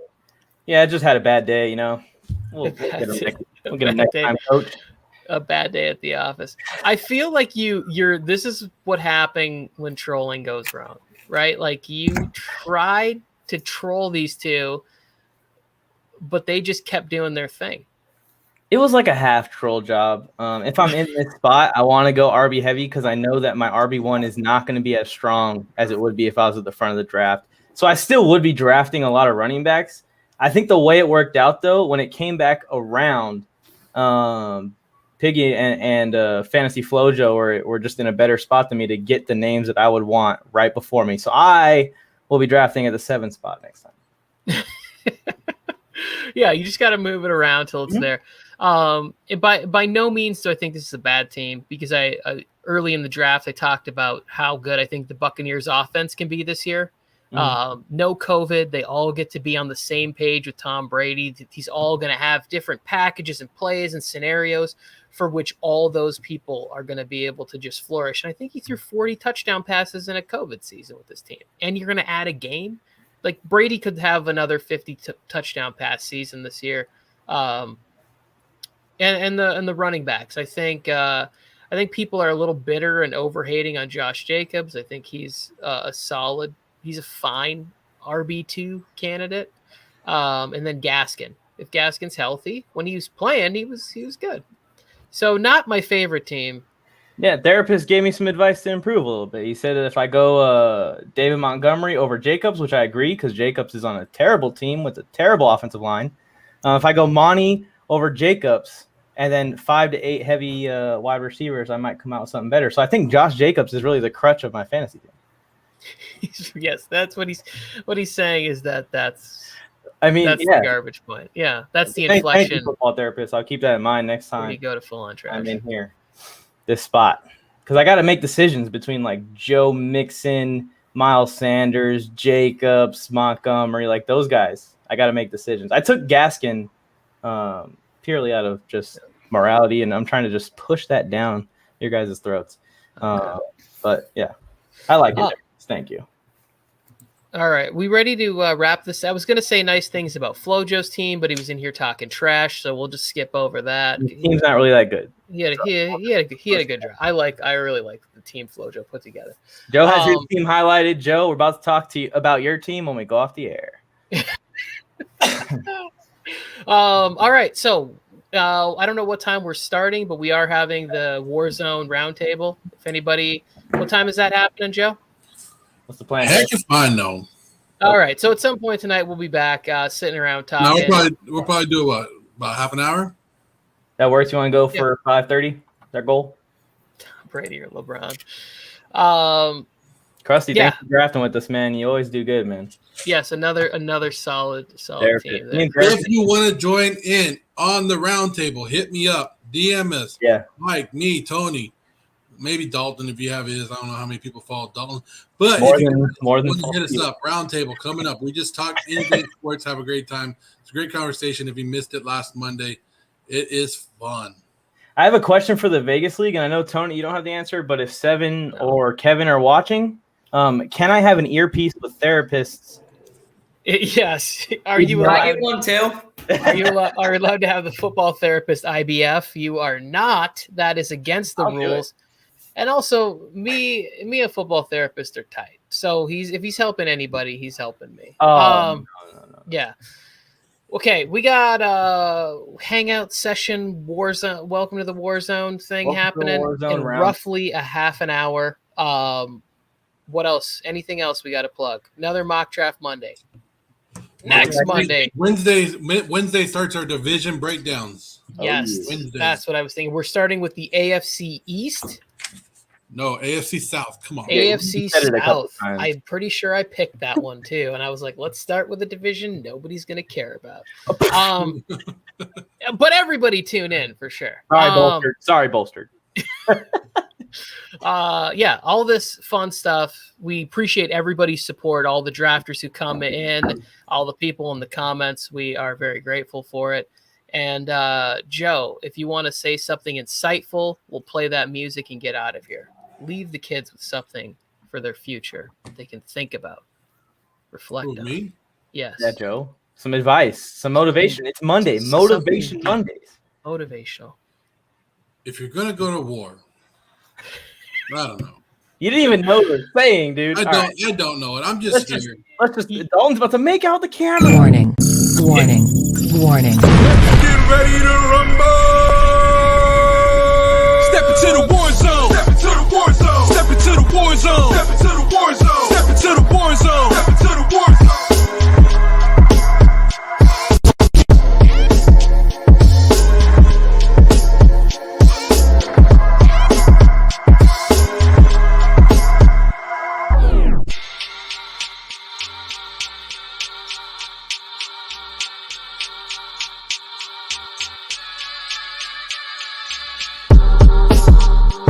[SPEAKER 7] I just had a bad day, you know. We'll get him next time, coach.
[SPEAKER 1] A bad day at the office. I feel like this is what happened when trolling goes wrong, right? Like you tried to troll these 2, but they just kept doing their thing.
[SPEAKER 7] It was like a half troll job. If I'm in this spot, I want to go RB heavy because I know that my RB1 is not going to be as strong as it would be if I was at the front of the draft. So I still would be drafting a lot of running backs. I think the way it worked out, though, when it came back around, Piggy and Fantasy Flojo were just in a better spot than me to get the names that I would want right before me. So I will be drafting at the 7th spot next time.
[SPEAKER 1] Yeah, you just got to move it around till it's there. By no means do I think this is a bad team, because I early in the draft I talked about how good I think the Buccaneers offense can be this year. No COVID, they all get to be on the same page with Tom Brady. He's all going to have different packages and plays and scenarios for which all those people are going to be able to just flourish. And I think he threw 40 touchdown passes in a COVID season with this team. And you're going to add a game. Like Brady could have another 50 touchdown pass season this year. And the running backs. I think people are a little bitter and overhating on Josh Jacobs. I think he's he's a fine RB2 candidate. And then Gaskin. If Gaskin's healthy, when he was playing, he was good. So not my favorite team.
[SPEAKER 7] Yeah, therapist gave me some advice to improve a little bit. He said that if I go David Montgomery over Jacobs, which I agree, because Jacobs is on a terrible team with a terrible offensive line. If I go Monty over Jacobs and then 5 to 8 heavy wide receivers, I might come out with something better. So I think Josh Jacobs is really the crutch of my fantasy team.
[SPEAKER 1] Yes, that's what he's saying, is that's
[SPEAKER 7] the
[SPEAKER 1] garbage point. Yeah, that's the inflection.
[SPEAKER 7] Thank you, football therapist. I'll keep that in mind next time.
[SPEAKER 1] You go to full on trash.
[SPEAKER 7] I'm in here, this spot, because I got to make decisions between like Joe Mixon, Miles Sanders, Jacobs, Montgomery, like those guys. I got to make decisions. I took Gaskin purely out of just morality, and I'm trying to just push that down your guys' throats. But yeah, I like it. Thank you.
[SPEAKER 1] All right, we ready to wrap this? I was going to say nice things about Flojo's team, but he was in here talking trash, so we'll just skip over that.
[SPEAKER 7] The team's not really that good.
[SPEAKER 1] He had a good draft. I really like the team Flojo put together.
[SPEAKER 7] Joe has your team highlighted. Joe, we're about to talk to you about your team when we go off the air.
[SPEAKER 1] All right, so I don't know what time we're starting, but we are having the Warzone roundtable. If anybody, what time is that happening, Joe?
[SPEAKER 7] What's the plan?
[SPEAKER 5] Heck if I know.
[SPEAKER 1] All right, so at some point tonight we'll be back sitting around talking.
[SPEAKER 5] No, we'll probably do what, about half an hour.
[SPEAKER 7] That works. You want to go for 5:30? That goal?
[SPEAKER 1] Brady or LeBron.
[SPEAKER 7] Krusty, thanks for drafting with us, man. You always do good, man.
[SPEAKER 1] Yes, another solid team. There.
[SPEAKER 5] If you want to join in on the roundtable, hit me up. DM us.
[SPEAKER 7] Yeah.
[SPEAKER 5] Mike, me, Tony. Maybe Dalton, if you have his. I don't know how many people follow Dalton. But
[SPEAKER 7] more than
[SPEAKER 5] hit us up. Roundtable coming up. We just talked anything sports. Have a great time. It's a great conversation. If you missed it last Monday, it is fun.
[SPEAKER 7] I have a question for the Vegas League, and I know, Tony, you don't have the answer, but if Seven or Kevin are watching, can I have an earpiece with therapists?
[SPEAKER 1] Yes. Are you allowed?
[SPEAKER 6] I get one too?
[SPEAKER 1] Are you allowed to have the football therapist IBF? You are not. That is against the rules. And also, me and football therapist are tight. So if he's helping anybody, he's helping me.
[SPEAKER 7] No.
[SPEAKER 1] Yeah. Okay, we got hangout session Warzone. Welcome to the Warzone thing happening in roughly a half an hour. What else? Anything else we got to plug? Another mock draft Monday. Next Monday.
[SPEAKER 5] Wednesday starts our division breakdowns.
[SPEAKER 1] Yes, that's what I was thinking. We're starting with the AFC East.
[SPEAKER 5] No, AFC South. Come on.
[SPEAKER 1] AFC South. I'm pretty sure I picked that one too. And I was like, let's start with a division nobody's going to care about. But everybody tune in for sure.
[SPEAKER 7] Sorry, bolstered.
[SPEAKER 1] Yeah, all this fun stuff. We appreciate everybody's support, all the drafters who come in, all the people in the comments. We are very grateful for it. And Joe, if you want to say something insightful, we'll play that music and get out of here. Leave the kids with something for their future they can think about, reflect on.
[SPEAKER 5] Me?
[SPEAKER 1] Yes.
[SPEAKER 7] Yeah, Joe. Some advice, some motivation. It's Monday. Motivation Mondays.
[SPEAKER 1] Motivational.
[SPEAKER 5] If you're going to go to war, I don't know.
[SPEAKER 7] You didn't even know what you're saying, dude.
[SPEAKER 5] I don't know it. I'm just here.
[SPEAKER 7] Let's just Dalton's about to make out the camera.
[SPEAKER 2] Warning. Warning. Warning.
[SPEAKER 3] Get ready to